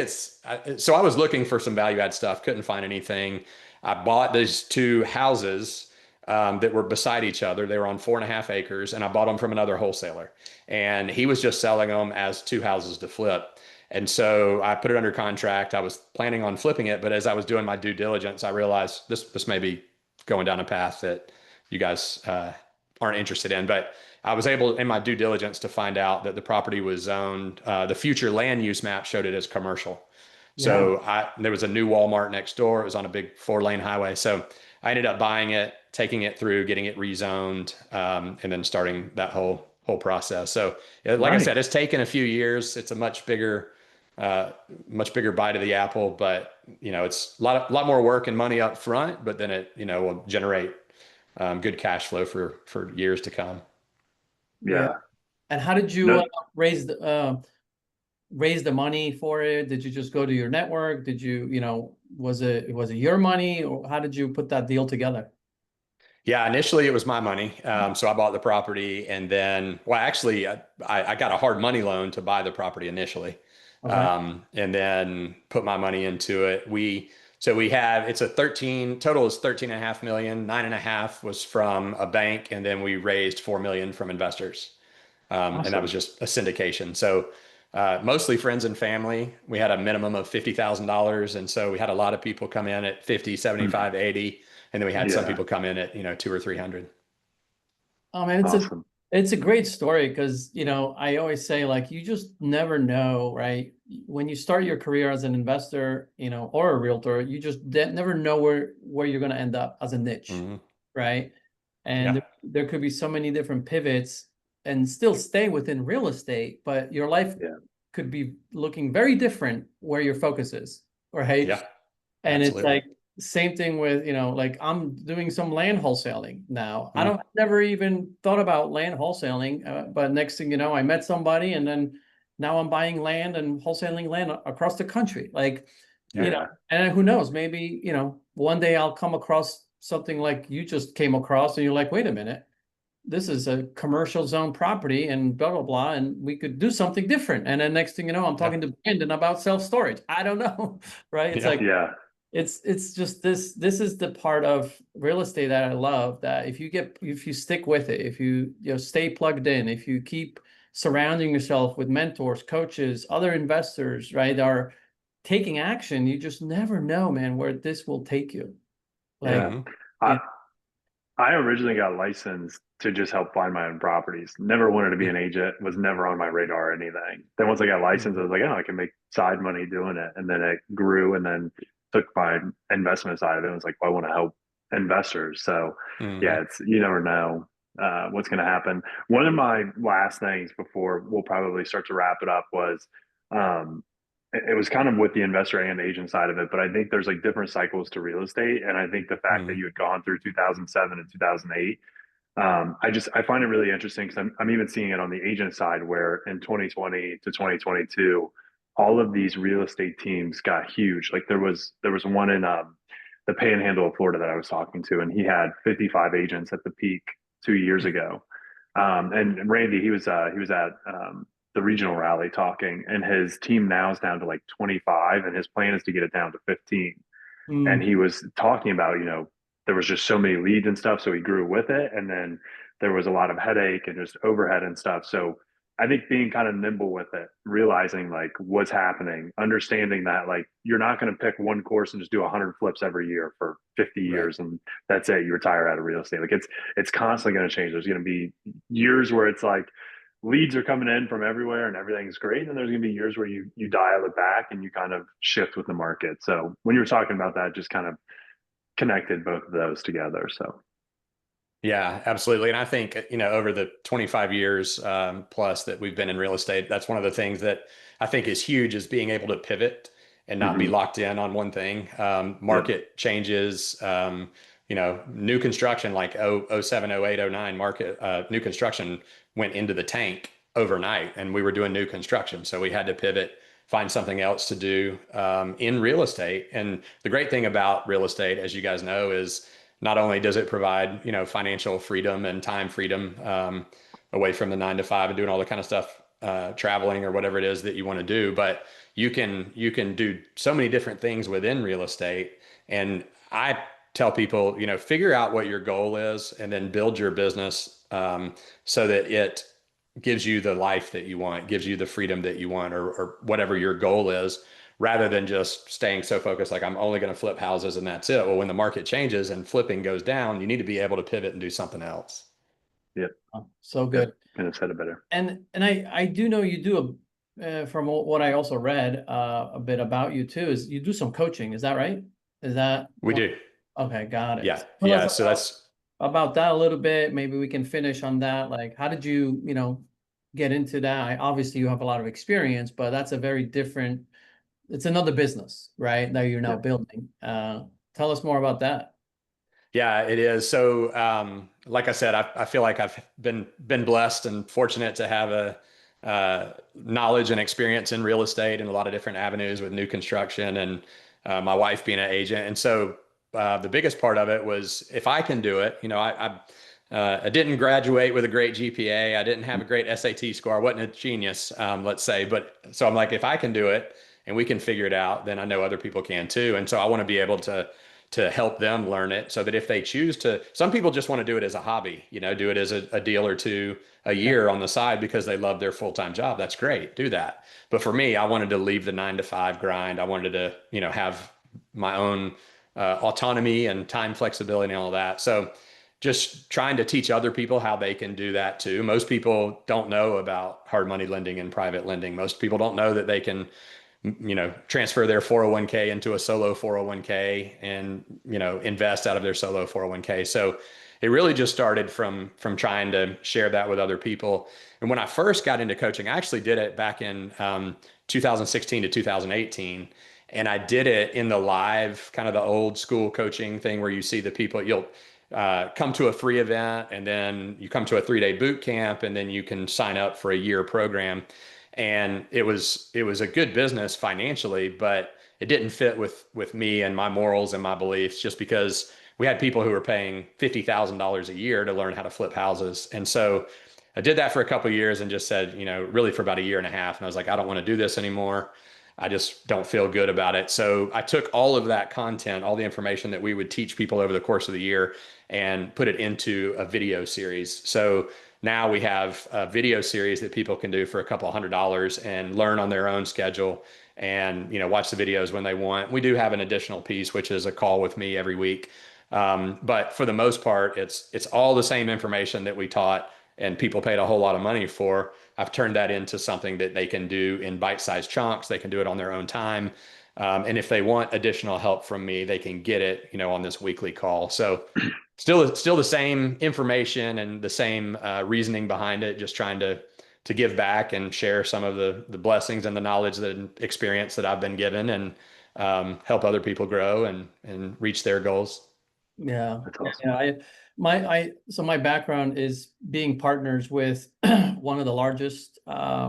so I was looking for some value add stuff, couldn't find anything. I bought these 2 houses that were beside each other. They were on 4.5 acres, and I bought them from another wholesaler. And he was just selling them as 2 houses to flip. And so I put it under contract. I was planning on flipping it, but as I was doing my due diligence, I realized this may be going down a path that you guys aren't interested in. But I was able in my due diligence to find out that the property was zoned. The future land use map showed it as commercial. Yeah. So there was a new Walmart next door. It was on a big 4-lane highway. So I ended up buying it, taking it through, getting it rezoned, and then starting that whole process. So like I said, Nice. it's taken a few years. It's a much bigger bite of the apple, but it's a lot more work and money up front, but then it will generate good cash flow for years to come. Yeah. Yeah. And how did you No, raise the money for it? Did you just go to your network? Did was it your money, or how did you put that deal together? Yeah, initially it was my money. So I bought the property and then, well, actually, I got a hard money loan to buy the property initially, Okay. and then put my money into it. We So it's a 13, total is 13.5 million, 9.5 was from a bank, and then we raised 4 million from investors. And that was Awesome. just a syndication. So mostly friends and family. We had a minimum of $50,000. And so we had a lot of people come in at 50, Mhm. 75, 80. And then we had some Yeah. people come in at, 2 or 300. Oh man, Awesome. it's a great story because I always say like you just never know, right? When you start your career as an investor, or a realtor, you just never know where you're going to end up as a niche, Hmm. right? And Yeah. there could be so many different pivots and still stay within real estate, but your life Yeah. could be looking very different where your focus is, right? Yeah. And it's Absolutely. like same thing with, like I'm doing some land wholesaling now. I Mm. never even thought about land wholesaling, but next thing you know, I met somebody and then now I'm buying land and wholesaling land across the country. Like, Yeah. and who knows, maybe, one day I'll come across something like you just came across and you're like, wait a minute, this is a commercial zone property and blah, blah, blah, and we could do something different. And then next thing you know, I'm Yeah. talking to Brandon about self-storage. I don't know, right? It's Yeah. like, Yeah. it's just this is the part of real estate that I love, that if you stick with it, if you stay plugged in, if you keep surrounding yourself with mentors, coaches, other investors, right, are taking action, you just never know, man, where this will take you. Like, Yeah. Hmm. I, it, I originally got licensed to just help find my own properties. Never wanted to be Yeah. an agent, was never on my radar or anything. Then once I got licensed, I Mhm. was like, oh, I can make side money doing it. And then it grew and then took my investment side of it and was like, well, I want to help investors. So yeah, Mhm. you never know what's going to happen. One of my last things before we'll probably start to wrap it up was um, it was kind of with the investor and agent side of it, but I think there's like different cycles to real estate. And I think the fact that Mhm. you had gone through 2007 and 2008, I find it really interesting because I'm even seeing it on the agent side where in 2020 to 2022, all of these real estate teams got huge. Like there was one in the Panhandle of Florida that I was talking to, and he had 55 agents at the peak 2 years ago. And Randy, he was at the regional rally talking, and his team now is down to like 25, and his plan is to get it down to 15. And mm, he was talking about, there was just so many leads and stuff, so he grew with it, and then there was a lot of headache and just overhead and stuff. So I think being kind of nimble with it, realizing like what's happening, understanding that like you're not going to pick one course and just do 100 flips every year for 50 Right. years and that's it, you retire out of real estate. Like it's constantly going to change. There's going to be years where it's like leads are coming in from everywhere and everything's great, and there's going to be years where you dial it back and you kind of shift with the market. So when you were talking about that, just kind of connected both of those together. So Yeah, absolutely. And I think, over the 25 years plus that we've been in real estate, that's one of the things that I think is huge is being able to pivot and not be mhm. locked in on one thing. Yep. Market changes, new construction like oh 07, oh 08, oh 09 market, new construction went into the tank overnight and we were doing new construction. So we had to pivot, find something else to do in real estate. And the great thing about real estate, as you guys know, is not only does it provide, financial freedom and time freedom away from the 9 to 5 and doing all the kind of stuff, traveling or whatever it is that you want to do, but you can do so many different things within real estate. And I tell people, figure out what your goal is and then build your business so that it gives you the life that you want, gives you the freedom that you want, or whatever your goal is, rather than just staying so focused, like I'm only going to flip houses and that's it. Well, when the market changes and flipping goes down, you need to be able to pivot and do something else. Yep. so Yep. good. Couldn't have said it better. And I do know you do from what I also read a bit about you too, is you do some coaching. Is that right? Is that We one? do. Okay, got it. Yeah. So tell us Yeah. So that's, about that a little bit. Maybe we can finish on that. Like, how did you, get into that? Obviously, you have a lot of experience, but that's a very different. It's another business, right? That you're now Yep. building. Tell us more about that. yeah, it is. So, like I said, I feel like I've been blessed and fortunate to have a knowledge and experience in real estate in a lot of different avenues with new construction, and my wife being an agent. And so, the biggest part of it was if I can do it. I didn't graduate with a great GPA. I didn't have a great SAT score. I wasn't a genius, let's say. But so I'm like, if I can do it, and we can figure it out, then I know other people can too. And so I want to be able to help them learn it so that if they choose to, some people just want to do it as a hobby, do it as a deal or two a year on the side because they love their full-time job. That's great. Do that. But for me, I wanted to leave the 9 to 5 grind. I wanted to, have my own autonomy and time flexibility and all that. So just trying to teach other people how they can do that too. Most people don't know about hard money lending and private lending. Most people don't know that they can, transfer their 401k into a solo 401k and, invest out of their solo 401k. So it really just started from trying to share that with other people. And when I first got into coaching, I actually did it back in 2016 to 2018. And I did it in the live, kind of the old school coaching thing where you see the people, you'll come to a free event and then you come to a 3-day boot camp and then you can sign up for a year program. And it was a good business financially, but it didn't fit with me and my morals and my beliefs, just because we had people who were paying $50,000 a year to learn how to flip houses. And so I did that for a couple of years and just said, really for about a year and a half. And I was like, I don't want to do this anymore. I just don't feel good about it. So I took all of that content, all the information that we would teach people over the course of the year, and put it into a video series. So now we have a video series that people can do for a couple $100 and learn on their own schedule and, watch the videos when they want. We do have an additional piece, which is a call with me every week. But for the most part, it's all the same information that we taught and people paid a whole lot of money for. I've turned that into something that they can do in bite-sized chunks. They can do it on their own time. And if they want additional help from me, they can get it, on this weekly call. So still the same information and the same reasoning behind it, just trying to give back and share some of the blessings and the knowledge and experience that I've been given, and help other people grow and reach their goals. Yeah. That's awesome. Yeah. So my background is being partners with one of the largest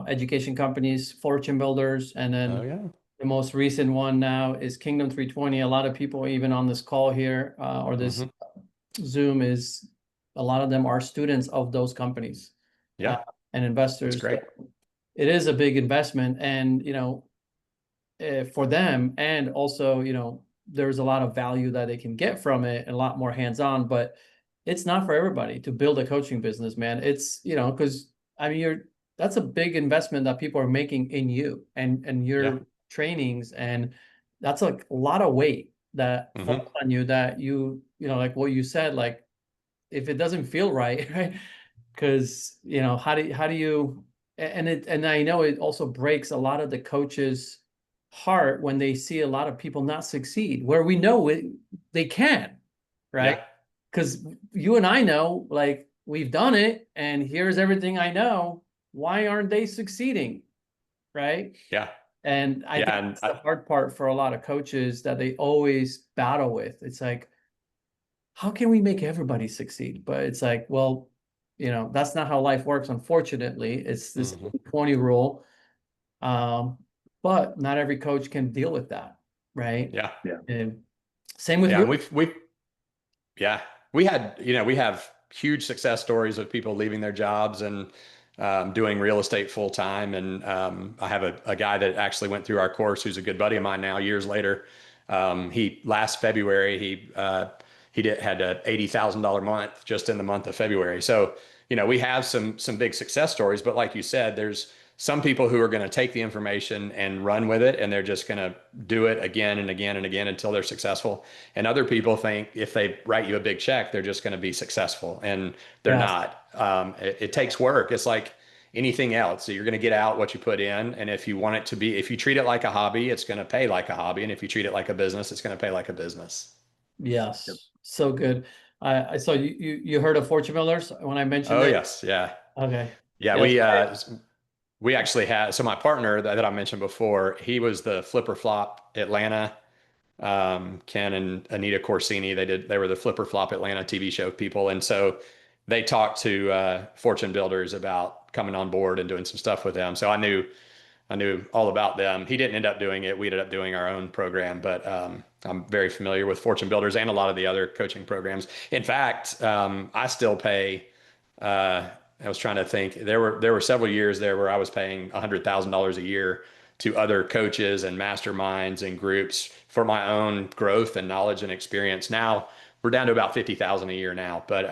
education companies, FortuneBuilders, and then Oh yeah. the most recent one now is Kingdom 320. A lot of people, even on this call here or this Zoom, is a lot of them are students of those companies, Yeah. and That's investors. great. So it is a big investment, and for them, and also there's a lot of value that they can get from it, and a lot more hands-on. But it's not for everybody to build a coaching business, man. It's because that's a big investment that people are making in you and your trainings, and that's like a lot of weight that falls on you, that like what you said, like if it doesn't feel right, right? Because how do you, and I know it also breaks a lot of the coaches' heart when they see a lot of people not succeed where we know they can, right? Yeah. Because you and I know, like, we've done it and here's everything I know. Why aren't they succeeding? Right. Yeah. And I think that's the hard part for a lot of coaches that they always battle with. It's like, how can we make everybody succeed? But it's like, well, that's not how life works. Unfortunately, it's this 20 rule. But not every coach can deal with that. Right. Yeah. Yeah. And same with Yeah. you. We had, we have huge success stories of people leaving their jobs and doing real estate full time. And I have a guy that actually went through our course who's a good buddy of mine now, years later. Last February, he had a $80,000 month just in the month of February. So, we have some big success stories, but like you said, there's some people who are going to take the information and run with it, and they're just going to do it again and again and again until they're successful. And other people think if they write you a big check, they're just going to be successful, and they're not. It takes work. It's like anything else. So you're going to get out what you put in. And if you want it to be, if you treat it like a hobby, it's going to pay like a hobby. And if you treat it like a business, it's going to pay like a business. Yes. Yep. So good. I saw you heard of FortuneBuilders when I mentioned Oh, it? yes. Yeah. Okay. Yeah. Yes. We actually had, so my partner that I mentioned before, he was the Flipper Flop Atlanta, Ken and Anita Corsini. They were the Flipper Flop Atlanta TV show people. And so they talked to FortuneBuilders about coming on board and doing some stuff with them. So I knew all about them. He didn't end up doing it. We ended up doing our own program, but I'm very familiar with FortuneBuilders and a lot of the other coaching programs. In fact, I still pay, I was trying to think, there were several years there where I was paying $100,000 a year to other coaches and masterminds and groups for my own growth and knowledge and experience. Now we're down to about 50,000 a year now, but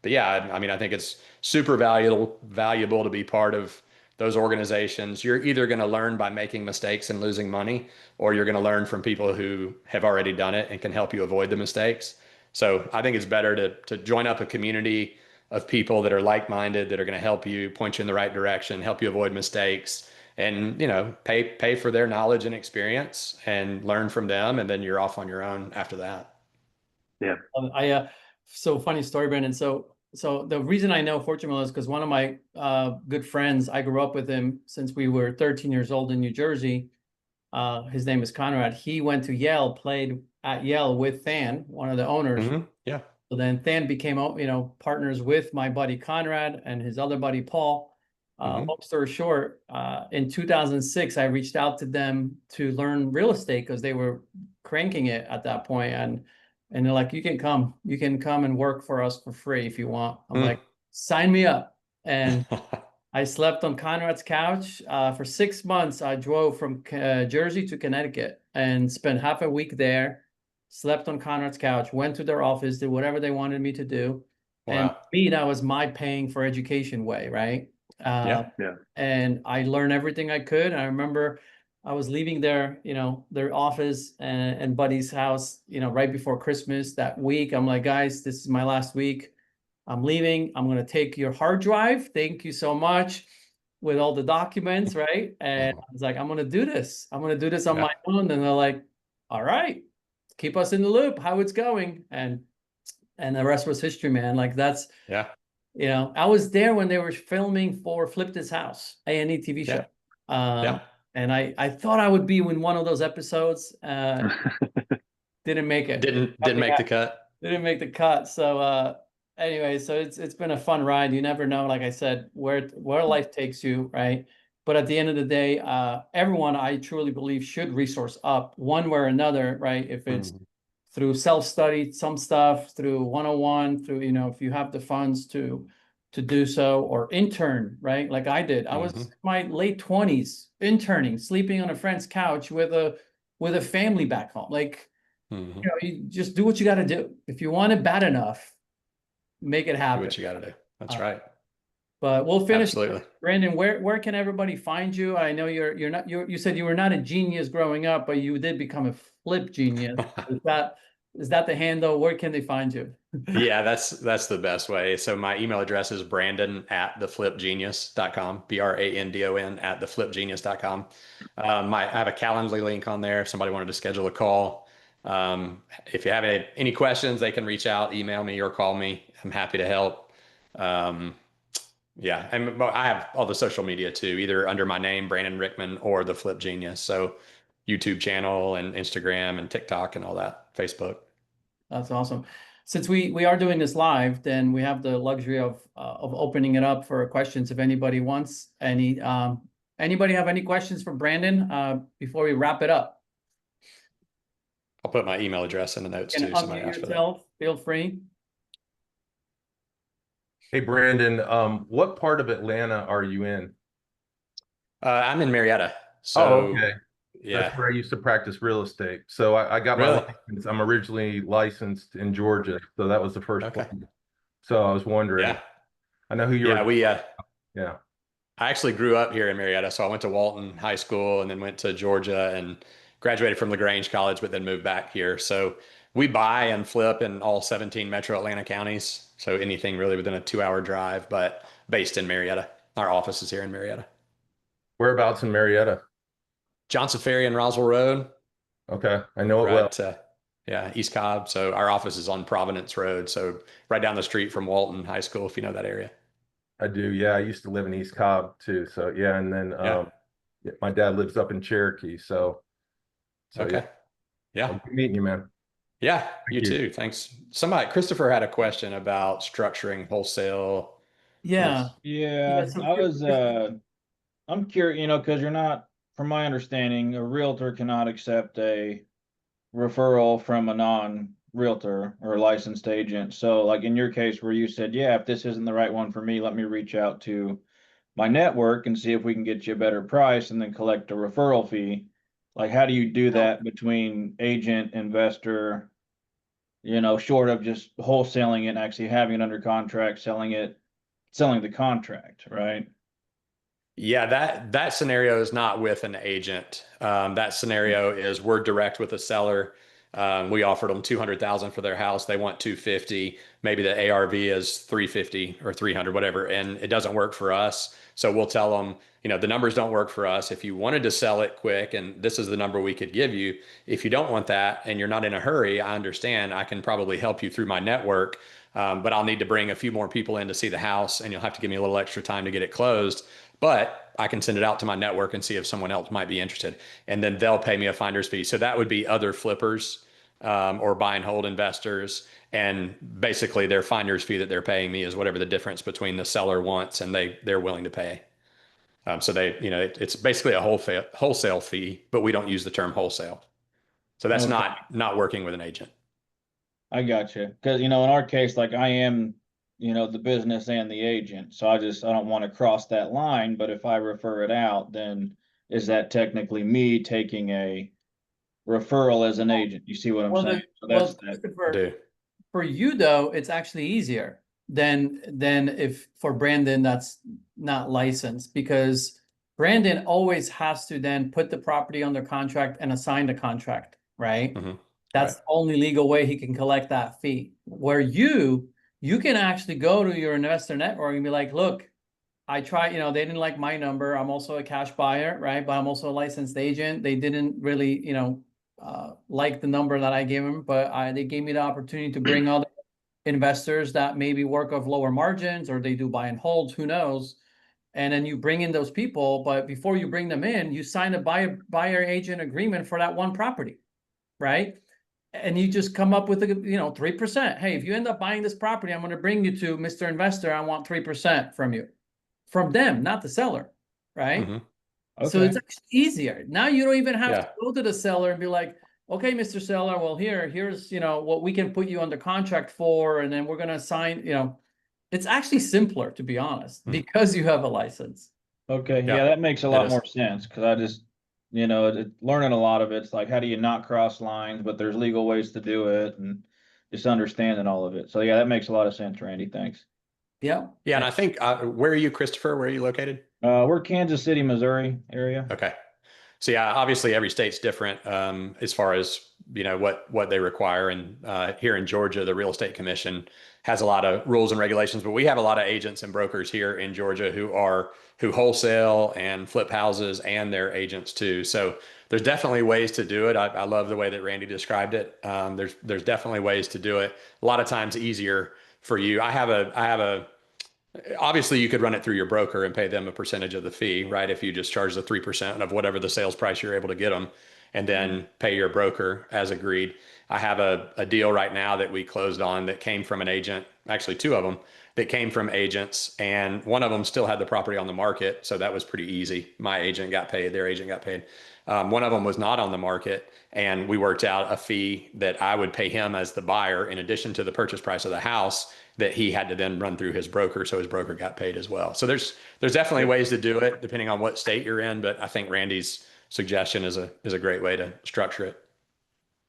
yeah, I mean, I think it's super valuable to be part of those organizations. You're either going to learn by making mistakes and losing money, or you're going to learn from people who have already done it and can help you avoid the mistakes. So I think it's better to join up a community of people that are like-minded, that are going to help you, point you in the right direction, help you avoid mistakes, and pay for their knowledge and experience and learn from them, and then you're off on your own after that. Yeah. So funny story, Brandon. So the reason I know FortuneBuilders is because one of my good friends, I grew up with him since we were 13 years old in New Jersey. His name is Conrad. He went to Yale, played at Yale with Than, one of the owners. Yeah. So then Than became, partners with my buddy Conrad and his other buddy Paul. Long story short, in 2006, I reached out to them to learn real estate because they were cranking it at that point, and they're like, you can come and work for us for free if you want. I'm like, sign me up. And I slept on Conrad's couch for 6 months. I drove from Jersey to Connecticut and spent half a week there. Slept on Conrad's couch, went to their office, did whatever they wanted me to do. Wow. And me, that was my paying for education way, right? Yeah. And I learned everything I could. I remember I was leaving their office and buddy's house, right before Christmas that week. I'm like, guys, this is my last week. I'm leaving. I'm going to take your hard drive. Thank you so much, with all the documents, right? And I was like, I'm going to do this. I'm going to do this on my own. And they're like, all right, keep us in the loop, how it's going. And the rest was history, man. Like that's, I was there when they were filming for Flip This House, A&E TV show. And I thought I would be in one of those episodes. Didn't make it. Didn't make the cut. Didn't make the cut. So anyway, so it's been a fun ride. You never know, like I said, where life takes you, right? But at the end of the day, everyone, I truly believe, should resource up one way or another, right? If it's through self-study, some stuff, through 101, through, if you have the funds to do so, or intern, right? Like I did. I was in my late 20s interning, sleeping on a friend's couch with a family back home. Like, you just do what you got to do. If you want it bad enough, make it happen. Do what you got to do. That's right. But we'll finish. Absolutely. Brandon, where can everybody find you? I know you said you were not a genius growing up, but you did become a flip genius. Is that the handle? Where can they find you? Yeah, that's the best way. So my email address is brandon@theflipgenius.com, BRANDON @theflipgenius.com. I have a Calendly link on there if somebody wanted to schedule a call. If you have any questions, they can reach out, email me, or call me. I'm happy to help. Yeah, and I have all the social media too, either under my name, Brandon Rickman, or the Flip Genius. So YouTube channel and Instagram and TikTok and all that, Facebook. That's awesome. Since we are doing this live, then we have the luxury of opening it up for questions. If anybody wants anybody have any questions for Brandon before we wrap it up? I'll put my email address in the notes too. Somebody asked for that. Feel free. Hey, Brandon, what part of Atlanta are you in? I'm in Marietta. So, okay. Yeah. That's where I used to practice real estate. So I got my license. I'm originally licensed in Georgia. So that was the first one. So I was wondering. Yeah. I know who you are. Yeah. I actually grew up here in Marietta. So I went to Walton High School and then went to Georgia and graduated from LaGrange College, but then moved back here. So we buy and flip in all 17 metro Atlanta counties. So anything really within a 2-hour drive, but based in Marietta. Our office is here in Marietta. Whereabouts in Marietta? Johnson Ferry and Roswell Road. Okay. I know it well. Yeah, East Cobb. So our office is on Providence Road. So right down the street from Walton High School, if you know that area. I do. Yeah. I used to live in East Cobb too. So yeah. And then my dad lives up in Cherokee. So okay. Yeah. Good meeting you, man. Yeah, you too. Thanks. Christopher had a question about structuring wholesale. Yeah. I'm curious, because you're not, from my understanding, a realtor cannot accept a referral from a non-realtor or a licensed agent. So like in your case where you said, yeah, if this isn't the right one for me, let me reach out to, my network and see if we can get you a better price and then collect a referral fee. Like, how do you do that between agent, investor, short of just wholesaling it and actually having it under contract, selling the contract, right? Yeah, that scenario is not with an agent. That scenario is we're direct with the seller. We offered them 200,000 for their house. They want 250. Maybe the ARV is 350 or 300, whatever, and it doesn't work for us. So we'll tell them, the numbers don't work for us. If you wanted to sell it quick, and this is the number we could give you. If you don't want that and you're not in a hurry, I understand. I can probably help you through my network, but I'll need to bring a few more people in to see the house, and you'll have to give me a little extra time to get it closed. But I can send it out to my network and see if someone else might be interested. And then they'll pay me a finder's fee. So that would be other flippers or buy and hold investors. And basically their finder's fee that they're paying me is whatever the difference between the seller wants and they're willing to pay. So it's basically a wholesale fee, but we don't use the term wholesale. So that's Okay. not working with an agent. I got you. Because, in our case, like I am, the business and the agent. So I don't want to cross that line. But if I refer it out, then is that technically me taking a referral as an agent? You see what I'm saying? So Christopher, for you though, it's actually easier than if for Brandon that's not licensed, because Brandon always has to then put the property under contract and assign the contract, right? Mm-hmm. That's the only legal way he can collect that fee. Where you can actually go to your investor network and be like, look, I tried, they didn't like my number. I'm also a cash buyer, right? But I'm also a licensed agent. They didn't really, like the number that I gave them, but they gave me the opportunity to bring other investors that maybe work of lower margins, or they do buy and holds, who knows? And then you bring in those people, but before you bring them in, you sign a buyer agent agreement for that one property, right? And you just come up with 3%. Hey, if you end up buying this property, I'm going to bring you to Mr. Investor. I want 3% from you, from them, not the seller, right? Mm-hmm. Okay. So it's actually easier. Now you don't even have to go to the seller and be like, okay, Mr. Seller, well, here's what we can put you under contract for, and then we're going to sign. It's actually simpler, to be honest, because you have a license. Okay, yeah, that makes a lot more sense, because I just, learning a lot of it's like, how do you not cross lines, but there's legal ways to do it, and just understanding all of it. So yeah, that makes a lot of sense, Randy. Thanks. Yeah. Yeah, and I think where are you, Christopher? Where are you located? We're Kansas City, Missouri area. Okay. So yeah, obviously every state's different as far as what they require. And here in Georgia, the Real Estate Commission has a lot of rules and regulations, but we have a lot of agents and brokers here in Georgia who wholesale and flip houses, and they're agents too. So there's definitely ways to do it. I love the way that Randy described it. There's definitely ways to do it. A lot of times easier for you. I have a obviously you could run it through your broker and pay them a percentage of the fee, right? If you just charge the 3% of whatever the sales price you're able to get them, and then pay your broker as agreed. I have a deal right now that we closed on that came from an agent, actually two of them that came from agents, and one of them still had the property on the market. So that was pretty easy. My agent got paid, their agent got paid. One of them was not on the market, and we worked out a fee that I would pay him as the buyer in addition to the purchase price of the house, that he had to then run through his broker. So his broker got paid as well. So there's definitely ways to do it depending on what state you're in. But I think Randy's suggestion is a great way to structure it.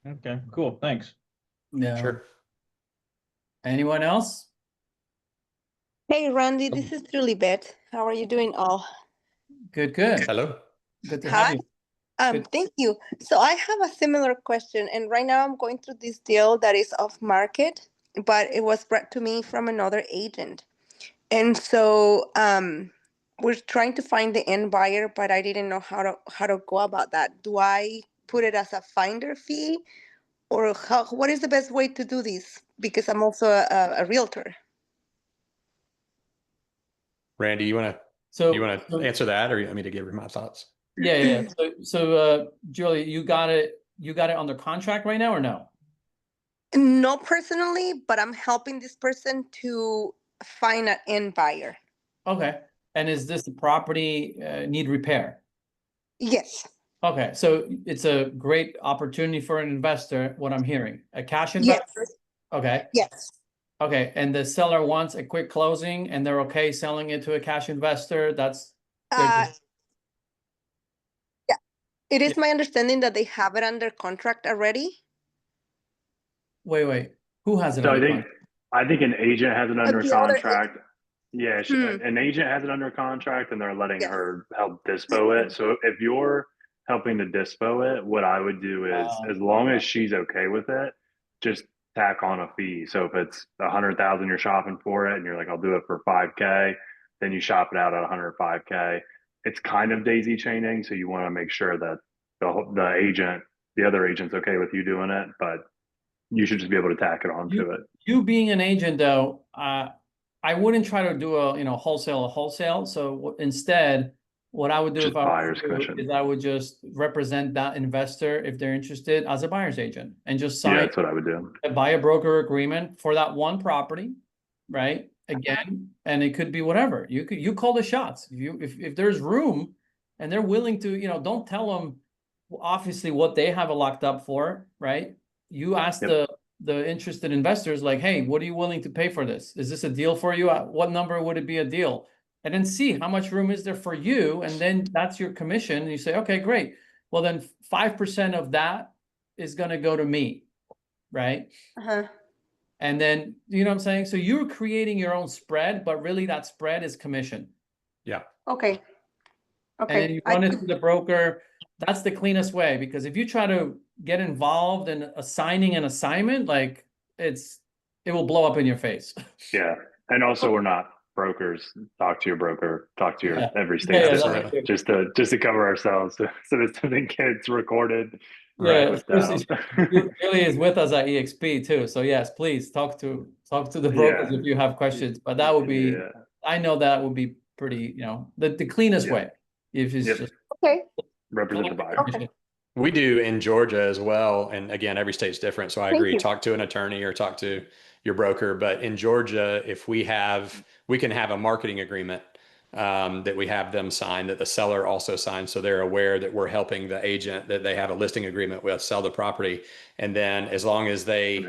Okay, cool. Thanks. Yeah. Sure. Anyone else? Hey, Randy, this is Julie Beth. How are you doing all? Good. Hello. Good to have you. Good. Thank you. So I have a similar question, and right now I'm going through this deal that is off market, but it was brought to me from another agent. And so we're trying to find the end buyer, but I didn't know how to go about that. Do I put it as a finder fee, or what is the best way to do this? Because I'm also a realtor. Randy, you want to answer that, or you want me to give her my thoughts? Yeah. So Julie, you got it under contract right now, or no? Not personally, but I'm helping this person to find an end buyer. Okay. And is this the property need repair? Yes. Okay. So it's a great opportunity for an investor, what I'm hearing. A cash investor? Yes. Okay. Yes. Okay, and the seller wants a quick closing and they're okay selling it to a cash investor, they're Uh, just- yeah, it is my understanding that they have it under contract already. wait, who has it So under contract? I think an agent has it under The other contract. Yeah, Hmm. an agent has it under contract, and they're letting Yes. her help dispo it. So if you're helping to dispo it, what I would do is, as long as she's okay with it, just tack on a fee. So if it's 100,000 you're shopping for it, and you're like, I'll do it for 5K, then you shop it out at 105K. It's kind of daisy chaining, so you want to make sure that the other agent's okay with you doing it, but you should just be able to tack it onto it. You being an agent though, I wouldn't try to do a wholesale. So instead, what I would do Just if I were buyer's you commission. is I would just represent that investor if they're interested as a buyer's agent and just Yeah, sign that's what I would do. a buyer broker agreement for that one property, right? Again, and it could be whatever. You call the shots. If there's room and they're willing to, don't tell them obviously what they have it locked up for, right? You ask the interested investors like, hey, what are you willing to pay for this? Is this a deal for you? What number would it be a deal? And then see how much room is there for you, and then that's your commission. And you say, okay, great. Well, then 5% of that is going to go to me, right? Uh-huh. And then, you know what I'm saying? So you're creating your own spread, but really that spread is commission. Yeah. Okay. And then you run it to the broker. That's the cleanest way, because if you try to get involved in assigning an assignment, like it will blow up in your face. Yeah. And also we're not brokers. Talk to your broker, talk to your every state Yeah, different, just to cover ourselves so that something gets recorded. Yeah, Without. Billy is with us at EXP too. So yes, please talk to the brokers if you have questions. But that would be, I know that would be pretty, the cleanest way. If it's just okay. Represent the buyer. Okay. We do in Georgia as well. And again, every state's different. So I agree. Talk to an attorney or talk to your broker. But in Georgia, if we can have a marketing agreement that we have them sign, that the seller also signs, so they're aware that we're helping the agent, that they have a listing agreement with, sell the property. And then as long as they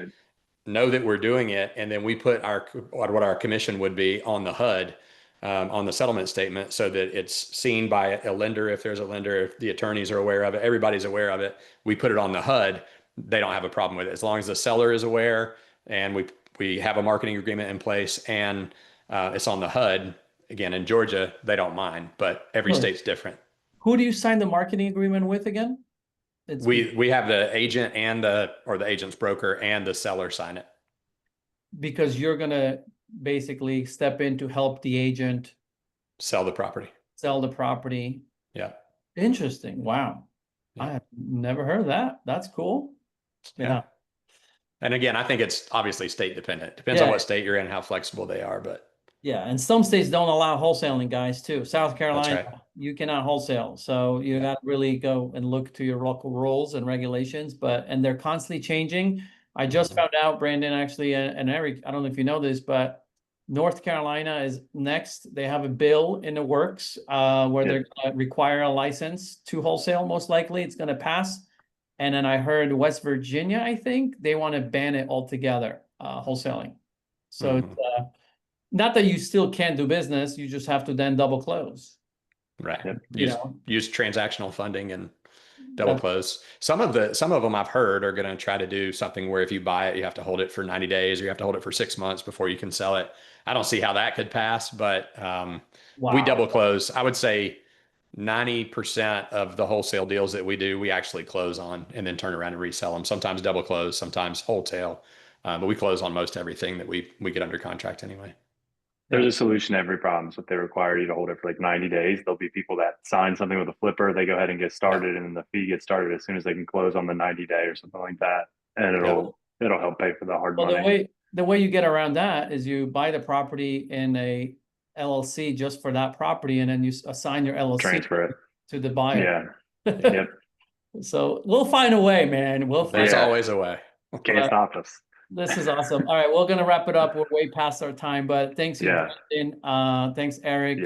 know that we're doing it, and then we put what our commission would be on the HUD, on the settlement statement, so that it's seen by a lender. If there's a lender, if the attorneys are aware of it, everybody's aware of it, we put it on the HUD. They don't have a problem with it as long as the seller is aware, and we have a marketing agreement in place, and it's on the HUD. Again, in Georgia, they don't mind, but every state's different. Who do you sign the marketing agreement with again? We have the agent or the agent's broker and the seller sign it. Because you're gonna basically step in to help the agent sell the property. Yeah. Interesting. Wow. Yeah. I have never heard of that. That's cool. Yeah. And again, I think it's obviously state dependent. Depends on what state you're in, how flexible they are, but. Yeah. And some states don't allow wholesaling, guys, too. South Carolina, right. You cannot wholesale. So you got to really go and look to your local rules and regulations, and they're constantly changing. I just found out, Brandon, actually, and Eric, I don't know if you know this, but North Carolina is next. They have a bill in the works where they're going to require a license to wholesale. Most likely it's going to pass. And then I heard West Virginia, I think they want to ban it altogether, wholesaling. So it's not that you still can't do business. You just have to then double close. Right. Use transactional funding and double close. Some of them I've heard are going to try to do something where if you buy it, you have to hold it for 90 days or you have to hold it for 6 months before you can sell it. I don't see how that could pass, but we double close. I would say 90% of the wholesale deals that we do, we actually close on and then turn around and resell them. Sometimes double close, sometimes wholesale, but we close on most everything that we get under contract anyway. There's a solution to every problem. So if they require you to hold it for like 90 days, there'll be people that sign something with a flipper. They go ahead and get started, and then the fee gets started as soon as they can close on the 90-day or something like that. And it'll help pay for the hard money. The way you get around that is you buy the property in a LLC just for that property, and then you assign your LLC transfer it to the buyer. Yeah. Yep. So we'll find a way, man. There's always a way. Can't stop us. This is awesome. All right, we're gonna wrap it up. We're way past our time, but thanks, Brandon. Thanks, Eric.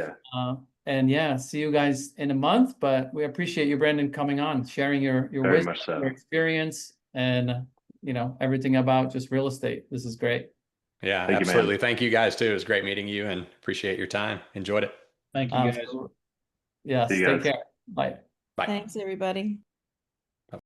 And see you guys in a month. But we appreciate you, Brandon, coming on, sharing your wisdom, your experience, and everything about just real estate. This is great. Yeah, Thank you, man. absolutely. Thank you guys too. It was great meeting you and appreciate your time. Enjoyed it. Thank you guys. Absolutely. Yes, See you take guys. care. Bye. Bye. Thanks, everybody.